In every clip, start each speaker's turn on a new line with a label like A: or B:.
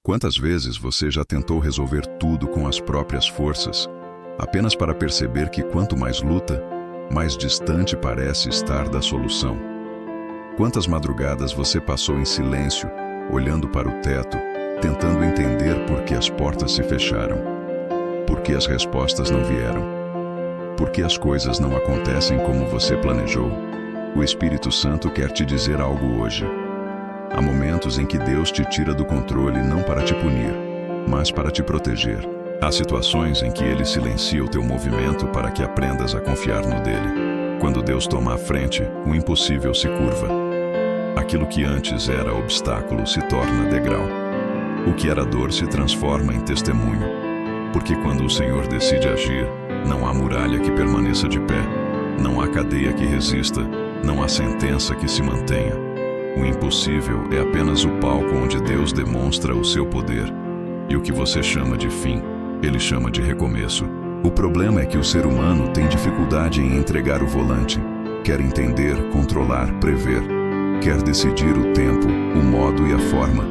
A: Quantas vezes você já tentou resolver tudo com as próprias forças, apenas para perceber que quanto mais luta, mais distante parece estar da solução? Quantas madrugadas você passou em silêncio, olhando para o teto, tentando entender por que as portas se fecharam? Por que as respostas não vieram? Por que as coisas não acontecem como você planejou? O Espírito Santo quer te dizer algo hoje. Há momentos em que Deus te tira do controle não para te punir, mas para te proteger. Há situações em que Ele silencia o teu movimento para que aprendas a confiar no dele. Quando Deus toma a frente, o impossível se curva. Aquilo que antes era obstáculo se torna degrau. O que era dor se transforma em testemunho. Porque quando o Senhor decide agir, não há muralha que permaneça de pé, não há cadeia que resista, não há sentença que se mantenha. O impossível é apenas o palco onde Deus demonstra o seu poder. E o que você chama de fim, Ele chama de recomeço. O problema é que o ser humano tem dificuldade em entregar o volante. Quer entender, controlar, prever. Quer decidir o tempo, o modo e a forma.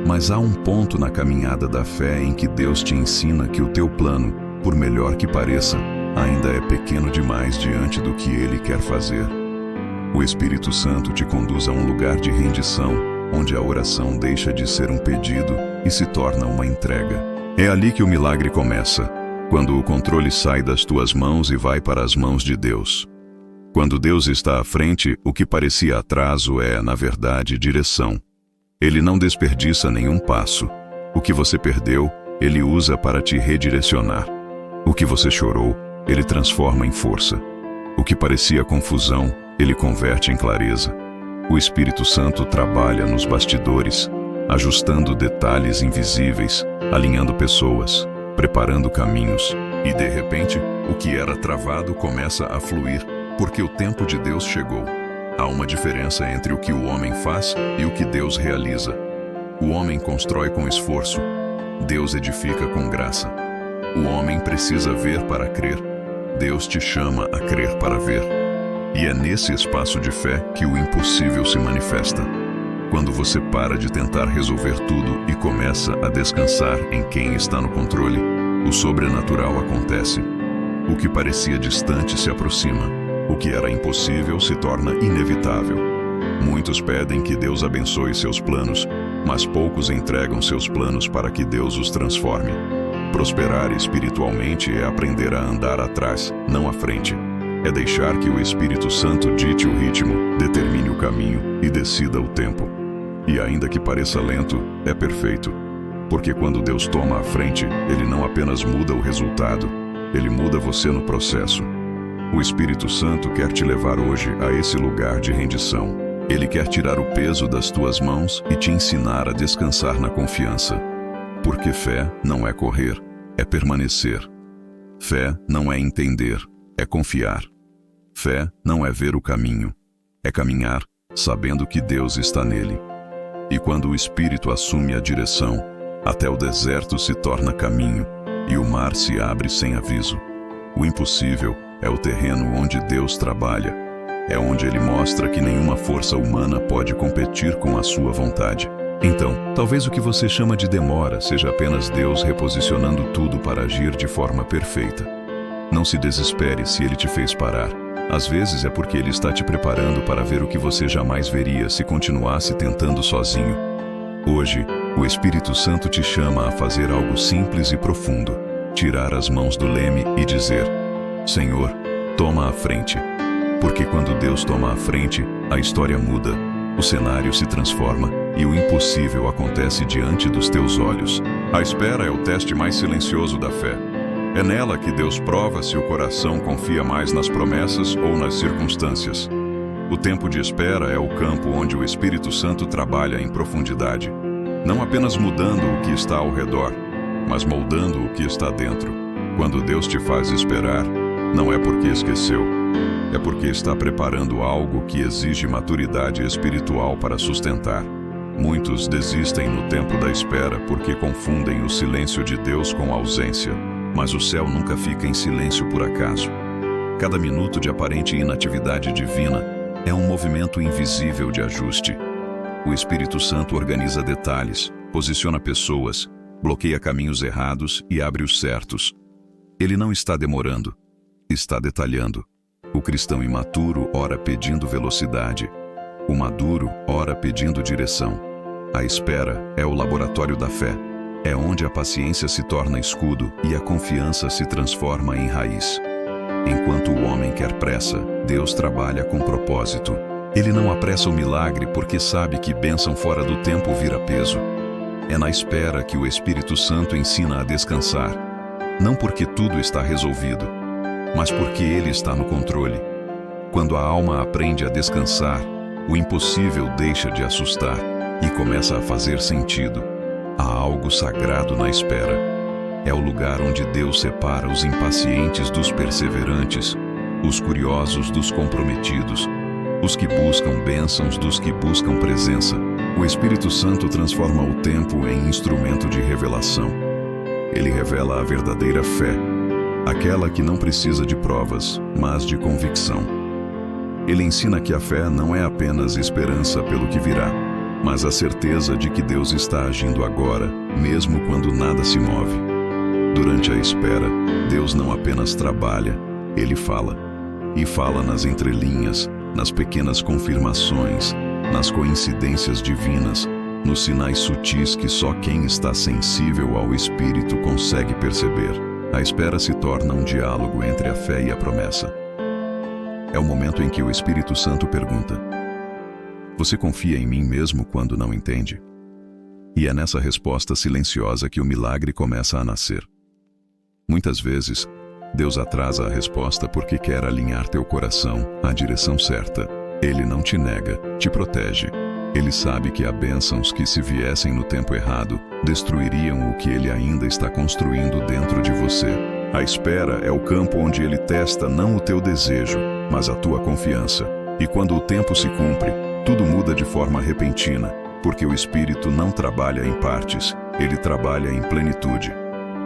A: Mas há um ponto na caminhada da fé em que Deus te ensina que o teu plano, por melhor que pareça, ainda é pequeno demais diante do que Ele quer fazer. O Espírito Santo te conduz a um lugar de rendição, onde a oração deixa de ser um pedido e se torna uma entrega. É ali que o milagre começa, quando o controle sai das tuas mãos e vai para as mãos de Deus. Quando Deus está à frente, o que parecia atraso é, na verdade, direção. Ele não desperdiça nenhum passo. O que você perdeu, Ele usa para te redirecionar. O que você chorou, Ele transforma em força. O que parecia confusão, Ele converte em clareza. O Espírito Santo trabalha nos bastidores, ajustando detalhes invisíveis, alinhando pessoas, preparando caminhos. E de repente, o que era travado começa a fluir, porque o tempo de Deus chegou. Há uma diferença entre o que o homem faz e o que Deus realiza. O homem constrói com esforço, Deus edifica com graça. O homem precisa ver para crer, Deus te chama a crer para ver. E é nesse espaço de fé que o impossível se manifesta. Quando você para de tentar resolver tudo e começa a descansar em quem está no controle, o sobrenatural acontece. O que parecia distante se aproxima. O que era impossível se torna inevitável. Muitos pedem que Deus abençoe seus planos, mas poucos entregam seus planos para que Deus os transforme. Prosperar espiritualmente é aprender a andar atrás, não à frente. É deixar que o Espírito Santo dite o ritmo, determine o caminho e decida o tempo. E ainda que pareça lento, é perfeito. Porque quando Deus toma a frente, Ele não apenas muda o resultado, Ele muda você no processo. O Espírito Santo quer te levar hoje a esse lugar de rendição. Ele quer tirar o peso das tuas mãos e te ensinar a descansar na confiança. Porque fé não é correr, é permanecer. Fé não é entender, é confiar. Fé não é ver o caminho, é caminhar sabendo que Deus está nele. E quando o Espírito assume a direção, até o deserto se torna caminho e o mar se abre sem aviso. O impossível é o terreno onde Deus trabalha. É onde Ele mostra que nenhuma força humana pode competir com a sua vontade. Então, talvez o que você chama de demora seja apenas Deus reposicionando tudo para agir de forma perfeita. Não se desespere se Ele te fez parar. Às vezes é porque Ele está te preparando para ver o que você jamais veria se continuasse tentando sozinho. Hoje, o Espírito Santo te chama a fazer algo simples e profundo. Tirar as mãos do leme e dizer: Senhor, toma a frente. Porque quando Deus toma a frente, a história muda, o cenário se transforma e o impossível acontece diante dos teus olhos. A espera é o teste mais silencioso da fé. É nela que Deus prova se o coração confia mais nas promessas ou nas circunstâncias. O tempo de espera é o campo onde o Espírito Santo trabalha em profundidade, não apenas mudando o que está ao redor, mas moldando o que está dentro. Quando Deus te faz esperar, não é porque esqueceu, é porque está preparando algo que exige maturidade espiritual para sustentar. Muitos desistem no tempo da espera porque confundem o silêncio de Deus com a ausência. Mas o céu nunca fica em silêncio por acaso. Cada minuto de aparente inatividade divina é um movimento invisível de ajuste. O Espírito Santo organiza detalhes, posiciona pessoas, bloqueia caminhos errados e abre os certos. Ele não está demorando, está detalhando. O cristão imaturo ora pedindo velocidade. O maduro ora pedindo direção. A espera é o laboratório da fé. É onde a paciência se torna escudo e a confiança se transforma em raiz. Enquanto o homem quer pressa, Deus trabalha com propósito. Ele não apressa o milagre porque sabe que bênção fora do tempo vira peso. É na espera que o Espírito Santo ensina a descansar. Não porque tudo está resolvido, mas porque Ele está no controle. Quando a alma aprende a descansar, o impossível deixa de assustar e começa a fazer sentido. Há algo sagrado na espera. É o lugar onde Deus separa os impacientes dos perseverantes, os curiosos dos comprometidos, os que buscam bênçãos dos que buscam presença. O Espírito Santo transforma o tempo em instrumento de revelação. Ele revela a verdadeira fé, aquela que não precisa de provas, mas de convicção. Ele ensina que a fé não é apenas esperança pelo que virá, mas a certeza de que Deus está agindo agora, mesmo quando nada se move. Durante a espera, Deus não apenas trabalha, Ele fala. E fala nas entrelinhas, nas pequenas confirmações, nas coincidências divinas, nos sinais sutis que só quem está sensível ao Espírito consegue perceber. A espera se torna um diálogo entre a fé e a promessa. É o momento em que o Espírito Santo pergunta: você confia em mim mesmo quando não entende? E é nessa resposta silenciosa que o milagre começa a nascer. Muitas vezes, Deus atrasa a resposta porque quer alinhar teu coração à direção certa. Ele não te nega, te protege. Ele sabe que há bênçãos que, se viessem no tempo errado, destruiriam o que Ele ainda está construindo dentro de você. A espera é o campo onde Ele testa não o teu desejo, mas a tua confiança. E quando o tempo se cumpre, tudo muda de forma repentina, porque o Espírito não trabalha em partes, ele trabalha em plenitude.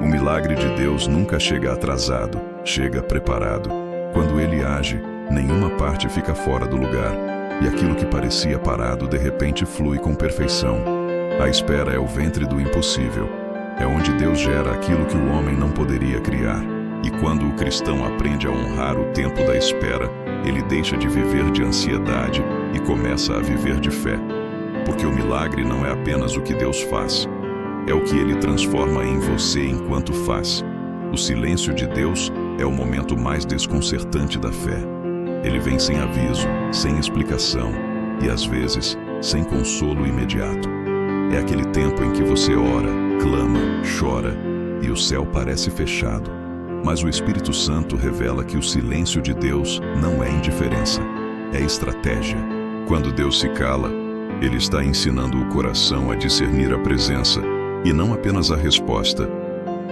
A: O milagre de Deus nunca chega atrasado, chega preparado. Quando ele age, nenhuma parte fica fora do lugar, e aquilo que parecia parado de repente flui com perfeição. A espera é o ventre do impossível. É onde Deus gera aquilo que o homem não poderia criar. E quando o cristão aprende a honrar o tempo da espera, ele deixa de viver de ansiedade e começa a viver de fé. Porque o milagre não é apenas o que Deus faz, é o que Ele transforma em você enquanto faz. O silêncio de Deus é o momento mais desconcertante da fé. Ele vem sem aviso, sem explicação e, às vezes, sem consolo imediato. É aquele tempo em que você ora, clama, chora e o céu parece fechado. Mas o Espírito Santo revela que o silêncio de Deus não é indiferença, é estratégia. Quando Deus se cala, Ele está ensinando o coração a discernir a presença e não apenas a resposta.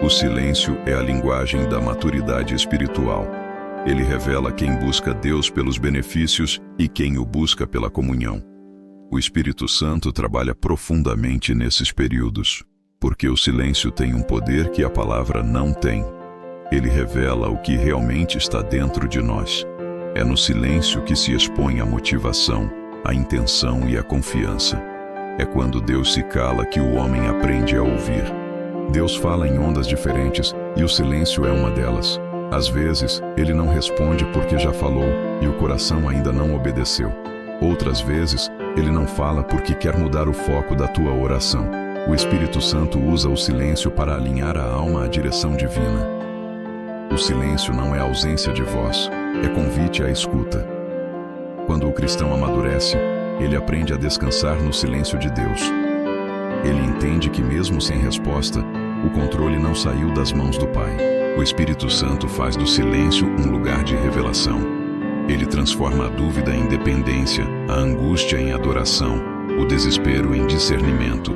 A: O silêncio é a linguagem da maturidade espiritual. Ele revela quem busca Deus pelos benefícios e quem o busca pela comunhão. O Espírito Santo trabalha profundamente nesses períodos, porque o silêncio tem um poder que a palavra não tem. Ele revela o que realmente está dentro de nós. É no silêncio que se expõe a motivação, a intenção e a confiança. É quando Deus se cala que o homem aprende a ouvir. Deus fala em ondas diferentes e o silêncio é uma delas. Às vezes, Ele não responde porque já falou e o coração ainda não obedeceu. Outras vezes, Ele não fala porque quer mudar o foco da tua oração. O Espírito Santo usa o silêncio para alinhar a alma à direção divina. O silêncio não é ausência de voz, é convite à escuta. Quando o cristão amadurece, ele aprende a descansar no silêncio de Deus. Ele entende que mesmo sem resposta, o controle não saiu das mãos do Pai. O Espírito Santo faz do silêncio um lugar de revelação. Ele transforma a dúvida em dependência, a angústia em adoração, o desespero em discernimento.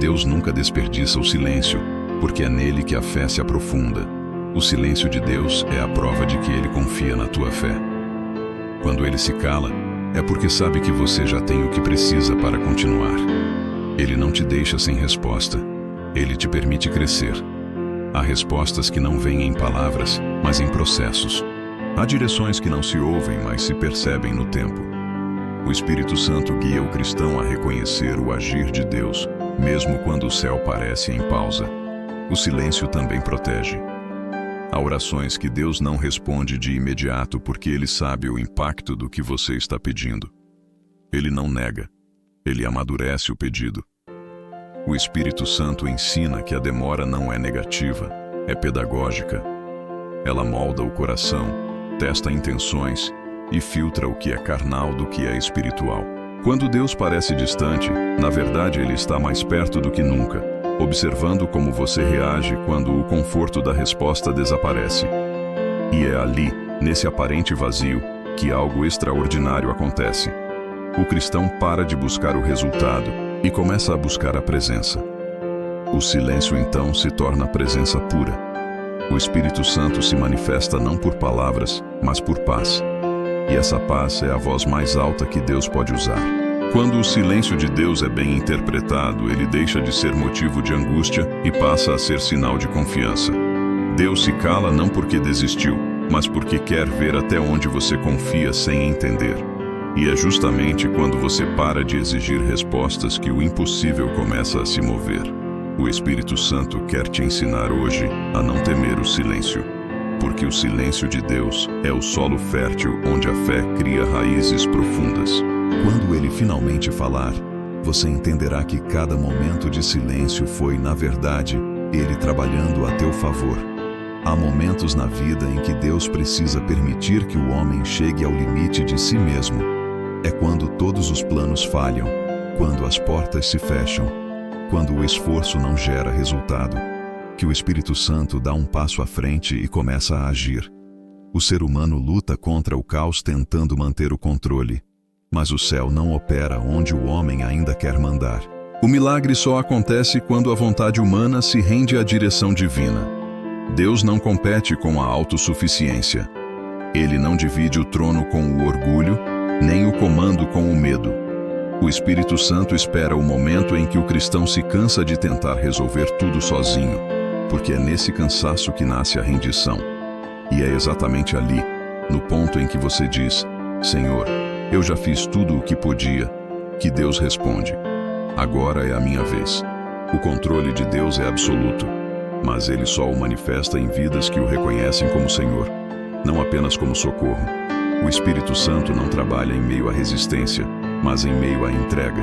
A: Deus nunca desperdiça o silêncio, porque é nele que a fé se aprofunda. O silêncio de Deus é a prova de que Ele confia na tua fé. Quando Ele se cala, é porque sabe que você já tem o que precisa para continuar. Ele não te deixa sem resposta. Ele te permite crescer. Há respostas que não vêm em palavras, mas em processos. Há direções que não se ouvem, mas se percebem no tempo. O Espírito Santo guia o cristão a reconhecer o agir de Deus, Mesmo quando o céu parece em pausa, o silêncio também protege. Há orações que Deus não responde de imediato porque Ele sabe o impacto do que você está pedindo. Ele não nega, Ele amadurece o pedido. O Espírito Santo ensina que a demora não é negativa, é pedagógica. Ela molda o coração, testa intenções e filtra o que é carnal do que é espiritual. Quando Deus parece distante, na verdade Ele está mais perto do que nunca, observando como você reage quando o conforto da resposta desaparece. E é ali, nesse aparente vazio, que algo extraordinário acontece. O cristão para de buscar o resultado e começa a buscar a presença. O silêncio então se torna presença pura. O Espírito Santo se manifesta não por palavras, mas por paz. E essa paz é a voz mais alta que Deus pode usar. Quando o silêncio de Deus é bem interpretado, ele deixa de ser motivo de angústia e passa a ser sinal de confiança. Deus se cala não porque desistiu, mas porque quer ver até onde você confia sem entender. E é justamente quando você para de exigir respostas que o impossível começa a se mover. O Espírito Santo quer te ensinar hoje a não temer o silêncio, porque o silêncio de Deus é o solo fértil onde a fé cria raízes profundas. Quando Ele finalmente falar, você entenderá que cada momento de silêncio foi, na verdade, Ele trabalhando a teu favor. Há momentos na vida em que Deus precisa permitir que o homem chegue ao limite de si mesmo. É quando todos os planos falham, quando as portas se fecham, quando o esforço não gera resultado, que o Espírito Santo dá um passo à frente e começa a agir. O ser humano luta contra o caos tentando manter o controle, mas o céu não opera onde o homem ainda quer mandar. O milagre só acontece quando a vontade humana se rende à direção divina. Deus não compete com a autossuficiência. Ele não divide o trono com o orgulho, nem o comando com o medo. O Espírito Santo espera o momento em que o cristão se cansa de tentar resolver tudo sozinho, porque é nesse cansaço que nasce a rendição. E é exatamente ali, no ponto em que você diz: Senhor, eu já fiz tudo o que podia, que Deus responde: agora é a minha vez. O controle de Deus é absoluto, mas Ele só o manifesta em vidas que o reconhecem como Senhor, não apenas como socorro. O Espírito Santo não trabalha em meio à resistência, mas em meio à entrega.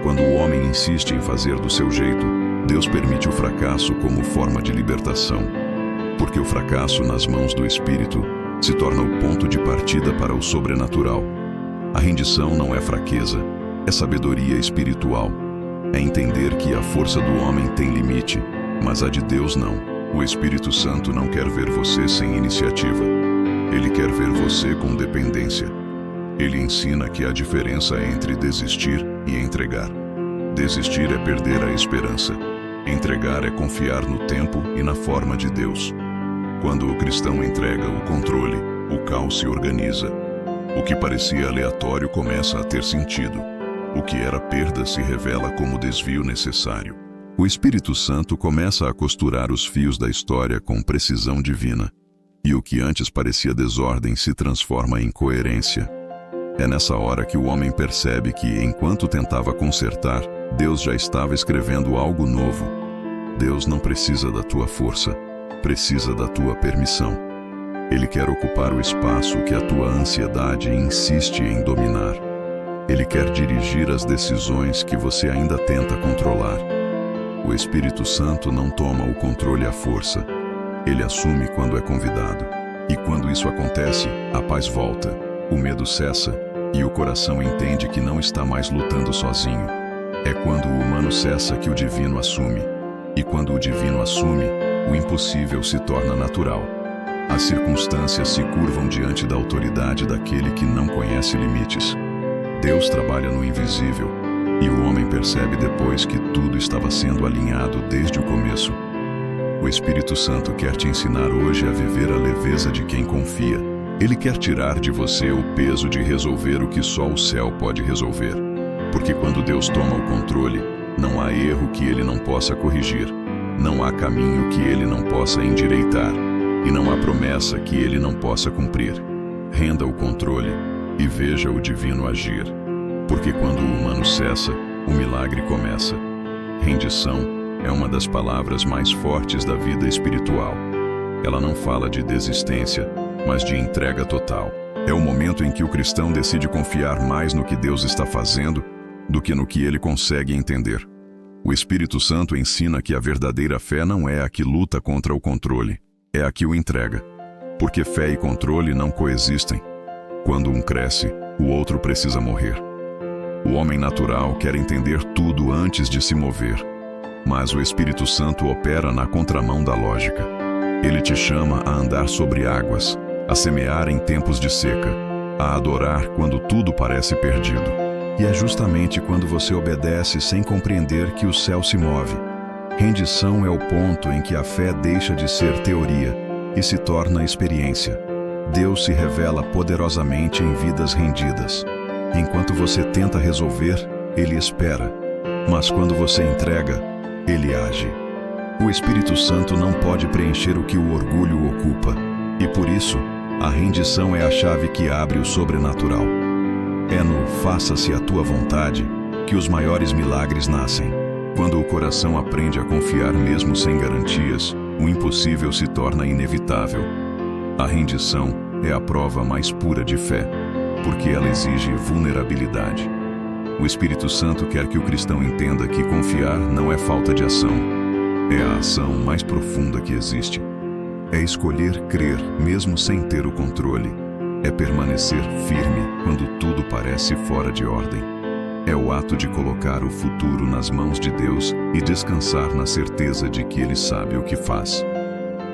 A: Quando o homem insiste em fazer do seu jeito, Deus permite o fracasso como forma de libertação, porque o fracasso nas mãos do Espírito se torna o ponto de partida para o sobrenatural. A rendição não é fraqueza, é sabedoria espiritual. É entender que a força do homem tem limite, mas a de Deus não. O Espírito Santo não quer ver você sem iniciativa. Ele quer ver você com dependência. Ele ensina que há diferença entre desistir e entregar. Desistir é perder a esperança. Entregar é confiar no tempo e na forma de Deus. Quando o cristão entrega o controle, o caos se organiza. O que parecia aleatório começa a ter sentido. O que era perda se revela como desvio necessário. O Espírito Santo começa a costurar os fios da história com precisão divina. E o que antes parecia desordem se transforma em coerência. É nessa hora que o homem percebe que, enquanto tentava consertar, Deus já estava escrevendo algo novo. Deus não precisa da tua força, precisa da tua permissão. Ele quer ocupar o espaço que a tua ansiedade insiste em dominar. Ele quer dirigir as decisões que você ainda tenta controlar. O Espírito Santo não toma o controle à força. Ele assume quando é convidado. E quando isso acontece, a paz volta, o medo cessa e o coração entende que não está mais lutando sozinho. É quando o humano cessa que o divino assume. E quando o divino assume, o impossível se torna natural. As circunstâncias se curvam diante da autoridade daquele que não conhece limites. Deus trabalha no invisível, e o homem percebe depois que tudo estava sendo alinhado desde o começo. O Espírito Santo quer te ensinar hoje a viver a leveza de quem confia. Ele quer tirar de você o peso de resolver o que só o céu pode resolver. Porque quando Deus toma o controle, não há erro que Ele não possa corrigir. Não há caminho que Ele não possa endireitar. E não há promessa que Ele não possa cumprir. Renda o controle e veja o divino agir. Porque quando o humano cessa, o milagre começa. Rendição é uma das palavras mais fortes da vida espiritual. Ela não fala de desistência, mas de entrega total. É o momento em que o cristão decide confiar mais no que Deus está fazendo do que no que ele consegue entender. O Espírito Santo ensina que a verdadeira fé não é a que luta contra o controle, é a que o entrega. Porque fé e controle não coexistem. Quando um cresce, o outro precisa morrer. O homem natural quer entender tudo antes de se mover, mas o Espírito Santo opera na contramão da lógica. Ele te chama a andar sobre águas, a semear em tempos de seca, a adorar quando tudo parece perdido. E é justamente quando você obedece sem compreender que o céu se move. Rendição é o ponto em que a fé deixa de ser teoria e se torna experiência. Deus se revela poderosamente em vidas rendidas. Enquanto você tenta resolver, Ele espera. Mas quando você entrega, Ele age. O Espírito Santo não pode preencher o que o orgulho ocupa. E por isso, a rendição é a chave que abre o sobrenatural. É no "faça-se a tua vontade" que os maiores milagres nascem. Quando o coração aprende a confiar mesmo sem garantias, o impossível se torna inevitável. A rendição é a prova mais pura de fé, porque ela exige vulnerabilidade. O Espírito Santo quer que o cristão entenda que confiar não é falta de ação, é a ação mais profunda que existe. É escolher crer mesmo sem ter o controle. É permanecer firme quando tudo parece fora de ordem. É o ato de colocar o futuro nas mãos de Deus e descansar na certeza de que Ele sabe o que faz.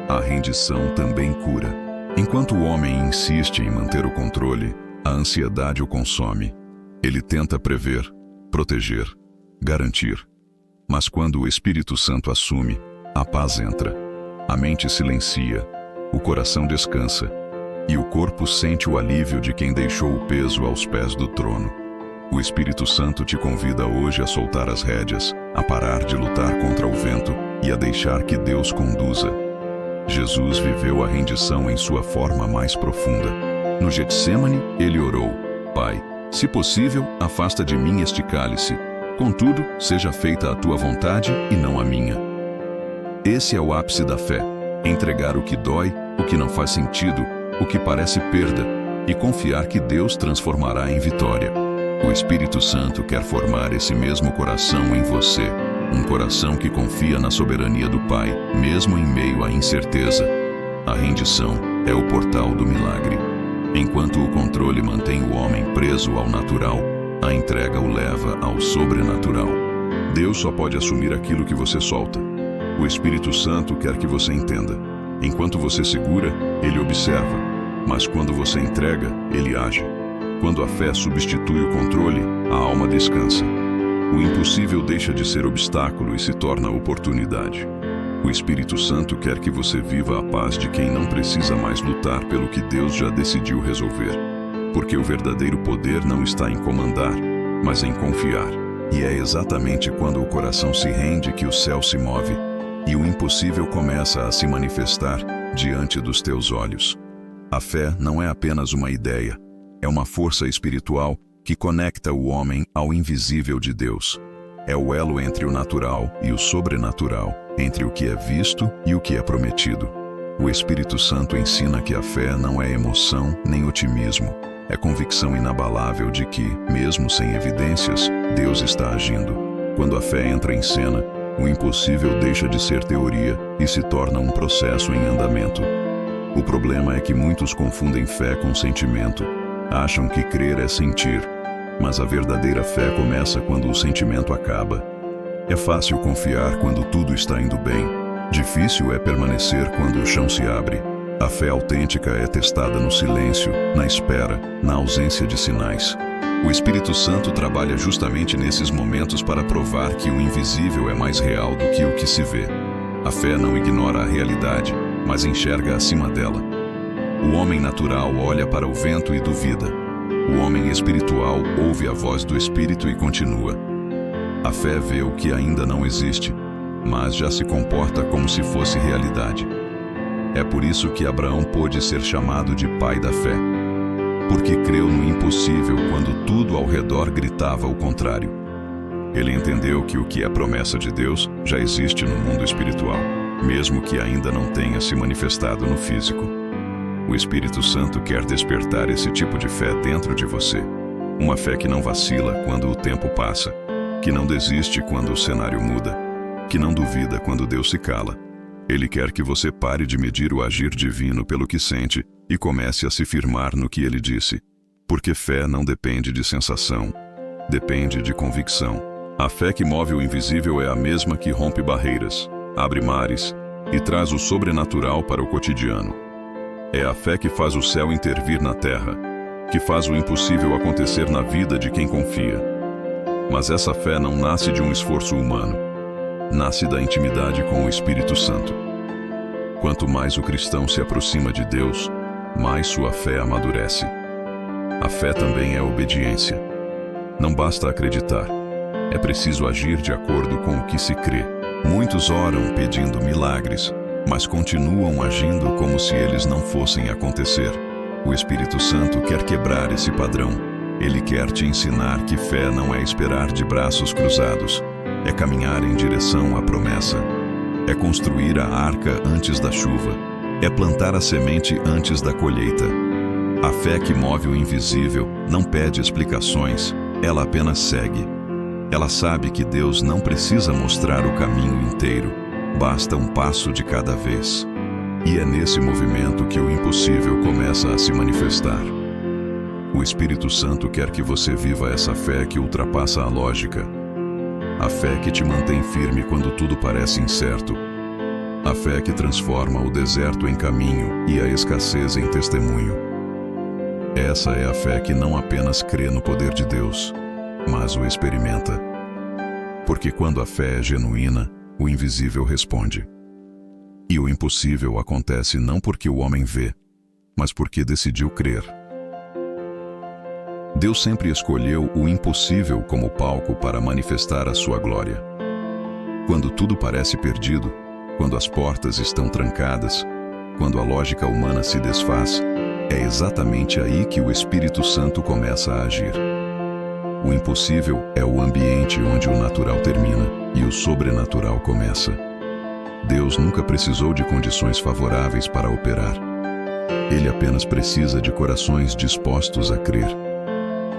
A: A rendição também cura. Enquanto o homem insiste em manter o controle, a ansiedade o consome. Ele tenta prever, proteger, garantir. Mas quando o Espírito Santo assume, a paz entra. A mente silencia, o coração descansa, e o corpo sente o alívio de quem deixou o peso aos pés do trono. O Espírito Santo te convida hoje a soltar as rédeas, a parar de lutar contra o vento e a deixar que Deus conduza. Jesus viveu a rendição em sua forma mais profunda. No Getsêmani, ele orou: "Pai, se possível, afasta de mim este cálice. Contudo, seja feita a tua vontade e não a minha." Esse é o ápice da fé: entregar o que dói, o que não faz sentido, o que parece perda, e confiar que Deus transformará em vitória. O Espírito Santo quer formar esse mesmo coração em você, um coração que confia na soberania do Pai, mesmo em meio à incerteza. A rendição é o portal do milagre. Enquanto o controle mantém o homem preso ao natural, a entrega o leva ao sobrenatural. Deus só pode assumir aquilo que você solta. O Espírito Santo quer que você entenda. Enquanto você segura, Ele observa. Mas quando você entrega, Ele age. Quando a fé substitui o controle, a alma descansa. O impossível deixa de ser obstáculo e se torna oportunidade. O Espírito Santo quer que você viva a paz de quem não precisa mais lutar pelo que Deus já decidiu resolver. Porque o verdadeiro poder não está em comandar, mas em confiar. E é exatamente quando o coração se rende que o céu se move, e o impossível começa a se manifestar diante dos teus olhos. A fé não é apenas uma ideia, é uma força espiritual que conecta o homem ao invisível de Deus. É o elo entre o natural e o sobrenatural, entre o que é visto e o que é prometido. O Espírito Santo ensina que a fé não é emoção nem otimismo, é convicção inabalável de que, mesmo sem evidências, Deus está agindo. Quando a fé entra em cena, o impossível deixa de ser teoria e se torna um processo em andamento. O problema é que muitos confundem fé com sentimento. Acham que crer é sentir, mas a verdadeira fé começa quando o sentimento acaba. É fácil confiar quando tudo está indo bem. Difícil é permanecer quando o chão se abre. A fé autêntica é testada no silêncio, na espera, na ausência de sinais. O Espírito Santo trabalha justamente nesses momentos para provar que o invisível é mais real do que o que se vê. A fé não ignora a realidade, mas enxerga acima dela. O homem natural olha para o vento e duvida. O homem espiritual ouve a voz do Espírito e continua. A fé vê o que ainda não existe, mas já se comporta como se fosse realidade. É por isso que Abraão pôde ser chamado de pai da fé, porque creu no impossível quando tudo ao redor gritava o contrário. Ele entendeu que o que é promessa de Deus já existe no mundo espiritual, mesmo que ainda não tenha se manifestado no físico. O Espírito Santo quer despertar esse tipo de fé dentro de você. Uma fé que não vacila quando o tempo passa, que não desiste quando o cenário muda, que não duvida quando Deus se cala. Ele quer que você pare de medir o agir divino pelo que sente e comece a se firmar no que ele disse. Porque fé não depende de sensação, depende de convicção. A fé que move o invisível é a mesma que rompe barreiras, abre mares e traz o sobrenatural para o cotidiano. É a fé que faz o céu intervir na terra, que faz o impossível acontecer na vida de quem confia. Mas essa fé não nasce de um esforço humano, nasce da intimidade com o Espírito Santo. Quanto mais o cristão se aproxima de Deus, mais sua fé amadurece. A fé também é obediência. Não basta acreditar, é preciso agir de acordo com o que se crê. Muitos oram pedindo milagres, mas continuam agindo como se eles não fossem acontecer. O Espírito Santo quer quebrar esse padrão. Ele quer te ensinar que fé não é esperar de braços cruzados, é caminhar em direção à promessa. É construir a arca antes da chuva, é plantar a semente antes da colheita. A fé que move o invisível não pede explicações, ela apenas segue. Ela sabe que Deus não precisa mostrar o caminho inteiro, basta um passo de cada vez. E é nesse movimento que o impossível começa a se manifestar. O Espírito Santo quer que você viva essa fé que ultrapassa a lógica. A fé que te mantém firme quando tudo parece incerto. A fé que transforma o deserto em caminho e a escassez em testemunho. Essa é a fé que não apenas crê no poder de Deus, mas o experimenta. Porque quando a fé é genuína, o invisível responde. E o impossível acontece não porque o homem vê, mas porque decidiu crer. Deus sempre escolheu o impossível como palco para manifestar a sua glória. Quando tudo parece perdido, quando as portas estão trancadas, quando a lógica humana se desfaz, é exatamente aí que o Espírito Santo começa a agir. O impossível é o ambiente onde o natural termina e o sobrenatural começa. Deus nunca precisou de condições favoráveis para operar. Ele apenas precisa de corações dispostos a crer.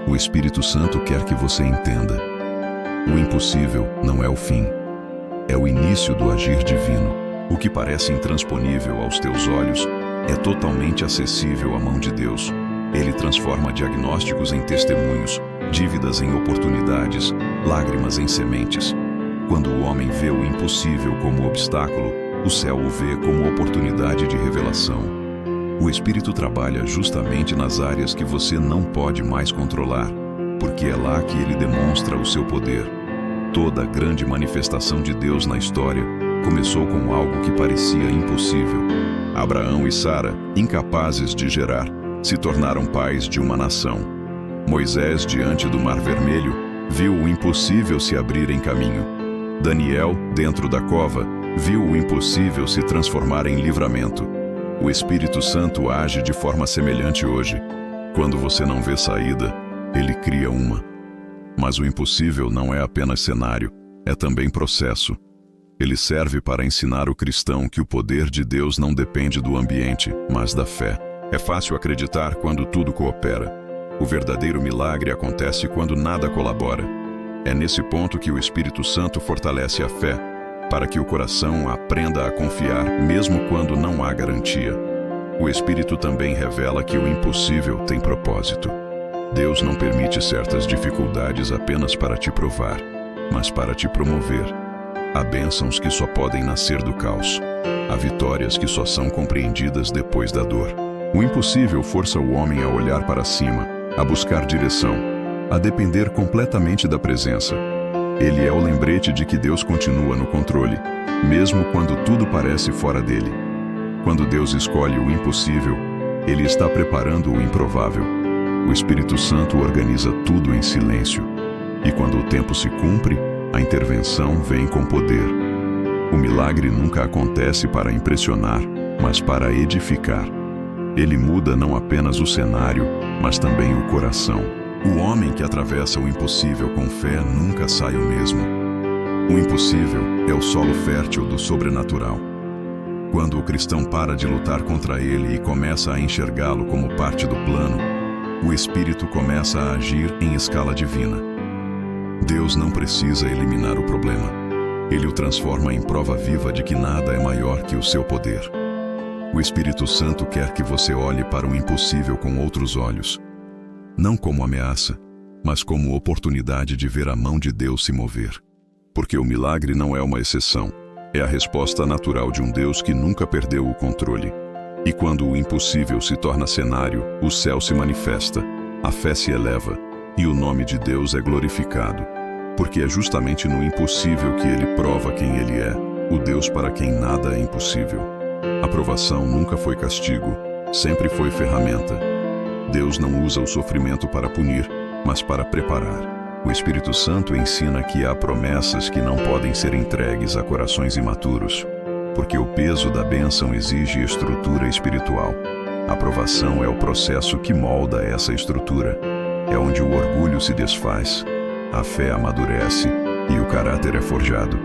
A: O Espírito Santo quer que você entenda. O impossível não é o fim, é o início do agir divino. O que parece intransponível aos teus olhos é totalmente acessível à mão de Deus. Ele transforma diagnósticos em testemunhos, dívidas em oportunidades, lágrimas em sementes. Quando o homem vê o impossível como obstáculo, o céu o vê como oportunidade de revelação. O Espírito trabalha justamente nas áreas que você não pode mais controlar, porque é lá que ele demonstra o seu poder. Toda grande manifestação de Deus na história começou com algo que parecia impossível. Abraão e Sara, incapazes de gerar, se tornaram pais de uma nação. Moisés, diante do Mar Vermelho, viu o impossível se abrir em caminho. Daniel, dentro da cova, viu o impossível se transformar em livramento. O Espírito Santo age de forma semelhante hoje. Quando você não vê saída, ele cria uma. Mas o impossível não é apenas cenário, é também processo. Ele serve para ensinar o cristão que o poder de Deus não depende do ambiente, mas da fé. É fácil acreditar quando tudo coopera. O verdadeiro milagre acontece quando nada colabora. É nesse ponto que o Espírito Santo fortalece a fé, para que o coração aprenda a confiar mesmo quando não há garantia. O Espírito também revela que o impossível tem propósito. Deus não permite certas dificuldades apenas para te provar, mas para te promover. Há bênçãos que só podem nascer do caos. Há vitórias que só são compreendidas depois da dor. O impossível força o homem a olhar para cima, a buscar direção, a depender completamente da presença. Ele é o lembrete de que Deus continua no controle, mesmo quando tudo parece fora dele. Quando Deus escolhe o impossível, Ele está preparando o improvável. O Espírito Santo organiza tudo em silêncio. E quando o tempo se cumpre, a intervenção vem com poder. O milagre nunca acontece para impressionar, mas para edificar. Ele muda não apenas o cenário, mas também o coração. O homem que atravessa o impossível com fé nunca sai o mesmo. O impossível é o solo fértil do sobrenatural. Quando o cristão para de lutar contra ele e começa a enxergá-lo como parte do plano, o Espírito começa a agir em escala divina. Deus não precisa eliminar o problema. Ele o transforma em prova viva de que nada é maior que o seu poder. O Espírito Santo quer que você olhe para o impossível com outros olhos. Não como ameaça, mas como oportunidade de ver a mão de Deus se mover. Porque o milagre não é uma exceção, é a resposta natural de um Deus que nunca perdeu o controle. E quando o impossível se torna cenário, o céu se manifesta, a fé se eleva, e o nome de Deus é glorificado. Porque é justamente no impossível que ele prova quem ele é, o Deus para quem nada é impossível. A provação nunca foi castigo, sempre foi ferramenta. Deus não usa o sofrimento para punir, mas para preparar. O Espírito Santo ensina que há promessas que não podem ser entregues a corações imaturos, porque o peso da bênção exige estrutura espiritual. A provação é o processo que molda essa estrutura. É onde o orgulho se desfaz, a fé amadurece e o caráter é forjado.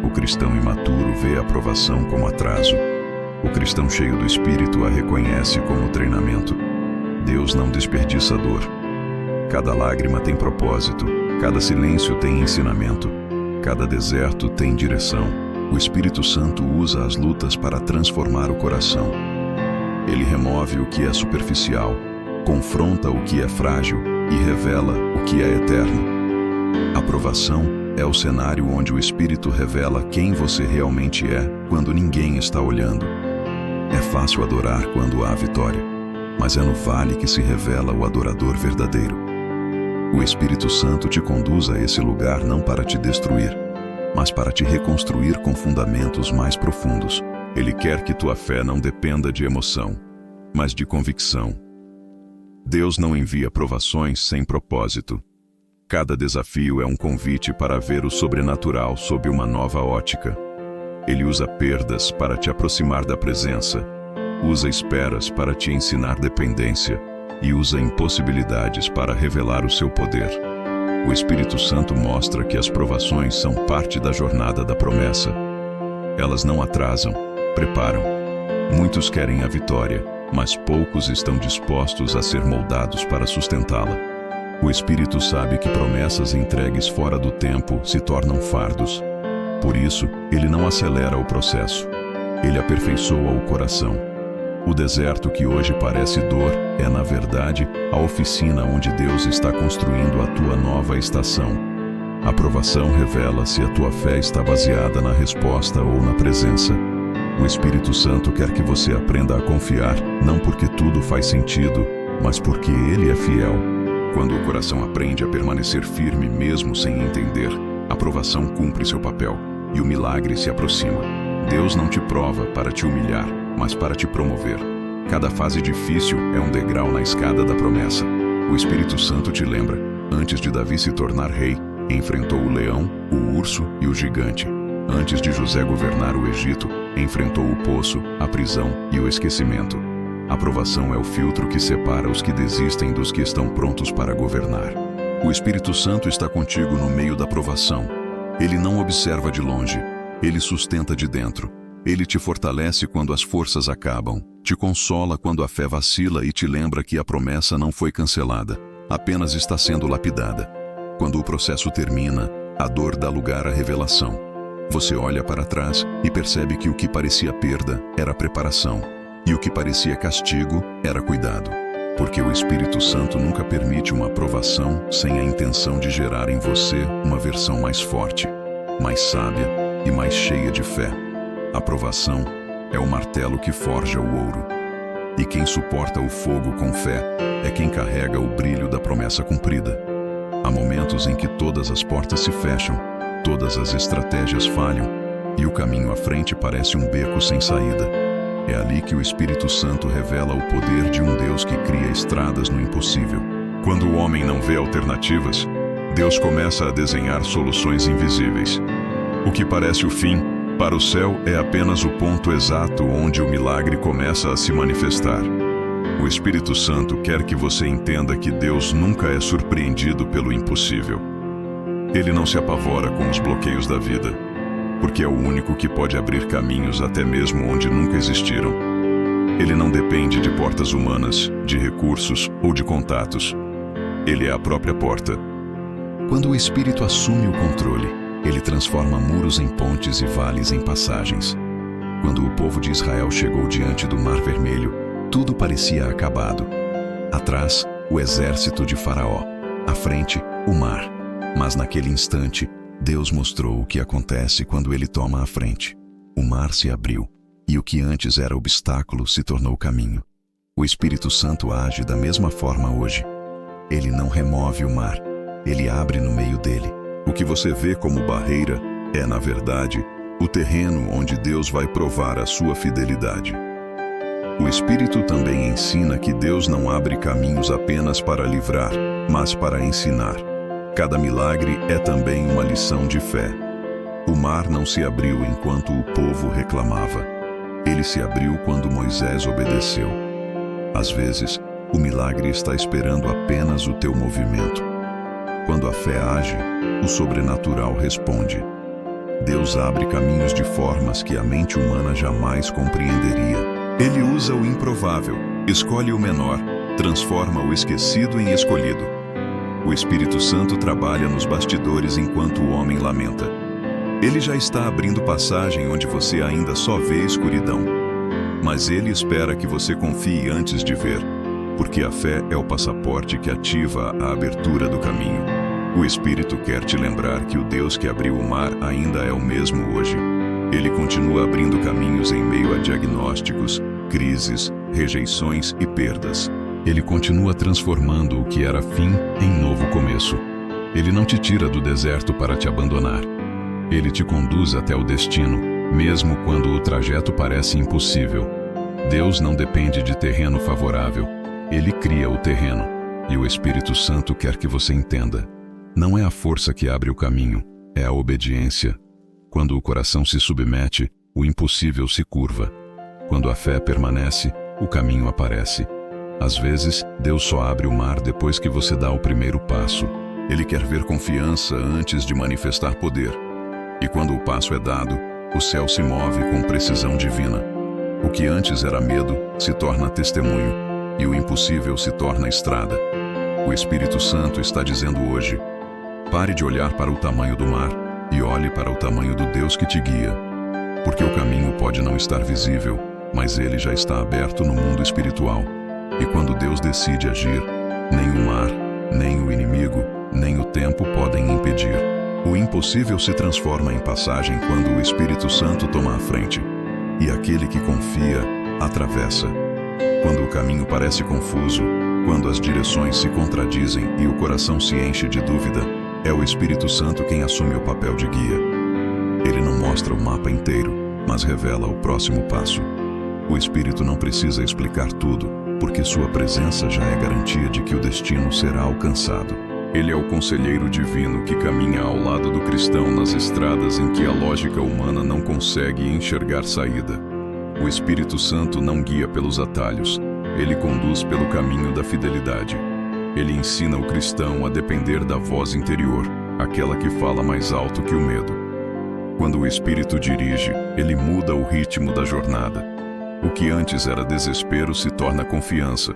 A: O cristão imaturo vê a provação como atraso. O cristão cheio do Espírito a reconhece como treinamento. Deus não desperdiça dor. Cada lágrima tem propósito, cada silêncio tem ensinamento, cada deserto tem direção. O Espírito Santo usa as lutas para transformar o coração. Ele remove o que é superficial, confronta o que é frágil e revela o que é eterno. A provação é o cenário onde o Espírito revela quem você realmente é quando ninguém está olhando. É fácil adorar quando há vitória, mas é no vale que se revela o adorador verdadeiro. O Espírito Santo te conduz a esse lugar não para te destruir, mas para te reconstruir com fundamentos mais profundos. Ele quer que tua fé não dependa de emoção, mas de convicção. Deus não envia provações sem propósito. Cada desafio é um convite para ver o sobrenatural sob uma nova ótica. Ele usa perdas para te aproximar da presença, usa esperas para te ensinar dependência e usa impossibilidades para revelar o seu poder. O Espírito Santo mostra que as provações são parte da jornada da promessa. Elas não atrasam, preparam. Muitos querem a vitória, mas poucos estão dispostos a ser moldados para sustentá-la. O Espírito sabe que promessas entregues fora do tempo se tornam fardos. Por isso, ele não acelera o processo. Ele aperfeiçoa o coração. O deserto que hoje parece dor é, na verdade, a oficina onde Deus está construindo a tua nova estação. A provação revela se a tua fé está baseada na resposta ou na presença. O Espírito Santo quer que você aprenda a confiar, não porque tudo faz sentido, mas porque Ele é fiel. Quando o coração aprende a permanecer firme mesmo sem entender, a provação cumpre seu papel e o milagre se aproxima. Deus não te prova para te humilhar, mas para te promover. Cada fase difícil é um degrau na escada da promessa. O Espírito Santo te lembra, antes de Davi se tornar rei, enfrentou o leão, o urso e o gigante. Antes de José governar o Egito, enfrentou o poço, a prisão e o esquecimento. A provação é o filtro que separa os que desistem dos que estão prontos para governar. O Espírito Santo está contigo no meio da provação. Ele não observa de longe, ele sustenta de dentro. Ele te fortalece quando as forças acabam, te consola quando a fé vacila e te lembra que a promessa não foi cancelada, apenas está sendo lapidada. Quando o processo termina, a dor dá lugar à revelação. Você olha para trás e percebe que o que parecia perda era preparação, e o que parecia castigo era cuidado. Porque o Espírito Santo nunca permite uma aprovação sem a intenção de gerar em você uma versão mais forte, mais sábia e mais cheia de fé. A provação é o martelo que forja o ouro. E quem suporta o fogo com fé é quem carrega o brilho da promessa cumprida. Há momentos em que todas as portas se fecham, todas as estratégias falham, e o caminho à frente parece um beco sem saída. É ali que o Espírito Santo revela o poder de um Deus que cria estradas no impossível. Quando o homem não vê alternativas, Deus começa a desenhar soluções invisíveis. O que parece o fim, para o céu, é apenas o ponto exato onde o milagre começa a se manifestar. O Espírito Santo quer que você entenda que Deus nunca é surpreendido pelo impossível. Ele não se apavora com os bloqueios da vida, porque é o único que pode abrir caminhos até mesmo onde nunca existiram. Ele não depende de portas humanas, de recursos ou de contatos. Ele é a própria porta. Quando o Espírito assume o controle, ele transforma muros em pontes e vales em passagens. Quando o povo de Israel chegou diante do Mar Vermelho, tudo parecia acabado. Atrás, o exército de Faraó. À frente, o mar. Mas naquele instante, Deus mostrou o que acontece quando ele toma a frente. O mar se abriu, e o que antes era obstáculo se tornou caminho. O Espírito Santo age da mesma forma hoje. Ele não remove o mar, ele abre no meio dele. O que você vê como barreira é, na verdade, o terreno onde Deus vai provar a sua fidelidade. O Espírito também ensina que Deus não abre caminhos apenas para livrar, mas para ensinar. Cada milagre é também uma lição de fé. O mar não se abriu enquanto o povo reclamava. Ele se abriu quando Moisés obedeceu. Às vezes, o milagre está esperando apenas o teu movimento. Quando a fé age, o sobrenatural responde. Deus abre caminhos de formas que a mente humana jamais compreenderia. Ele usa o improvável, escolhe o menor, transforma o esquecido em escolhido. O Espírito Santo trabalha nos bastidores enquanto o homem lamenta. Ele já está abrindo passagem onde você ainda só vê escuridão. Mas ele espera que você confie antes de ver, porque a fé é o passaporte que ativa a abertura do caminho. O Espírito quer te lembrar que o Deus que abriu o mar ainda é o mesmo hoje. Ele continua abrindo caminhos em meio a diagnósticos, crises, rejeições e perdas. Ele continua transformando o que era fim em novo começo. Ele não te tira do deserto para te abandonar. Ele te conduz até o destino, mesmo quando o trajeto parece impossível. Deus não depende de terreno favorável. Ele cria o terreno. E o Espírito Santo quer que você entenda. Não é a força que abre o caminho, é a obediência. Quando o coração se submete, o impossível se curva. Quando a fé permanece, o caminho aparece. Às vezes, Deus só abre o mar depois que você dá o primeiro passo. Ele quer ver confiança antes de manifestar poder. E quando o passo é dado, o céu se move com precisão divina. O que antes era medo se torna testemunho, e o impossível se torna estrada. O Espírito Santo está dizendo hoje: pare de olhar para o tamanho do mar e olhe para o tamanho do Deus que te guia. Porque o caminho pode não estar visível, mas ele já está aberto no mundo espiritual. E quando Deus decide agir, nem o mar, nem o inimigo, nem o tempo podem impedir. O impossível se transforma em passagem quando o Espírito Santo toma a frente. E aquele que confia, atravessa. Quando o caminho parece confuso, quando as direções se contradizem e o coração se enche de dúvida, é o Espírito Santo quem assume o papel de guia. Ele não mostra o mapa inteiro, mas revela o próximo passo. O Espírito não precisa explicar tudo, porque sua presença já é garantia de que o destino será alcançado. Ele é o conselheiro divino que caminha ao lado do cristão nas estradas em que a lógica humana não consegue enxergar saída. O Espírito Santo não guia pelos atalhos, ele conduz pelo caminho da fidelidade. Ele ensina o cristão a depender da voz interior, aquela que fala mais alto que o medo. Quando o Espírito dirige, ele muda o ritmo da jornada. O que antes era desespero se torna confiança.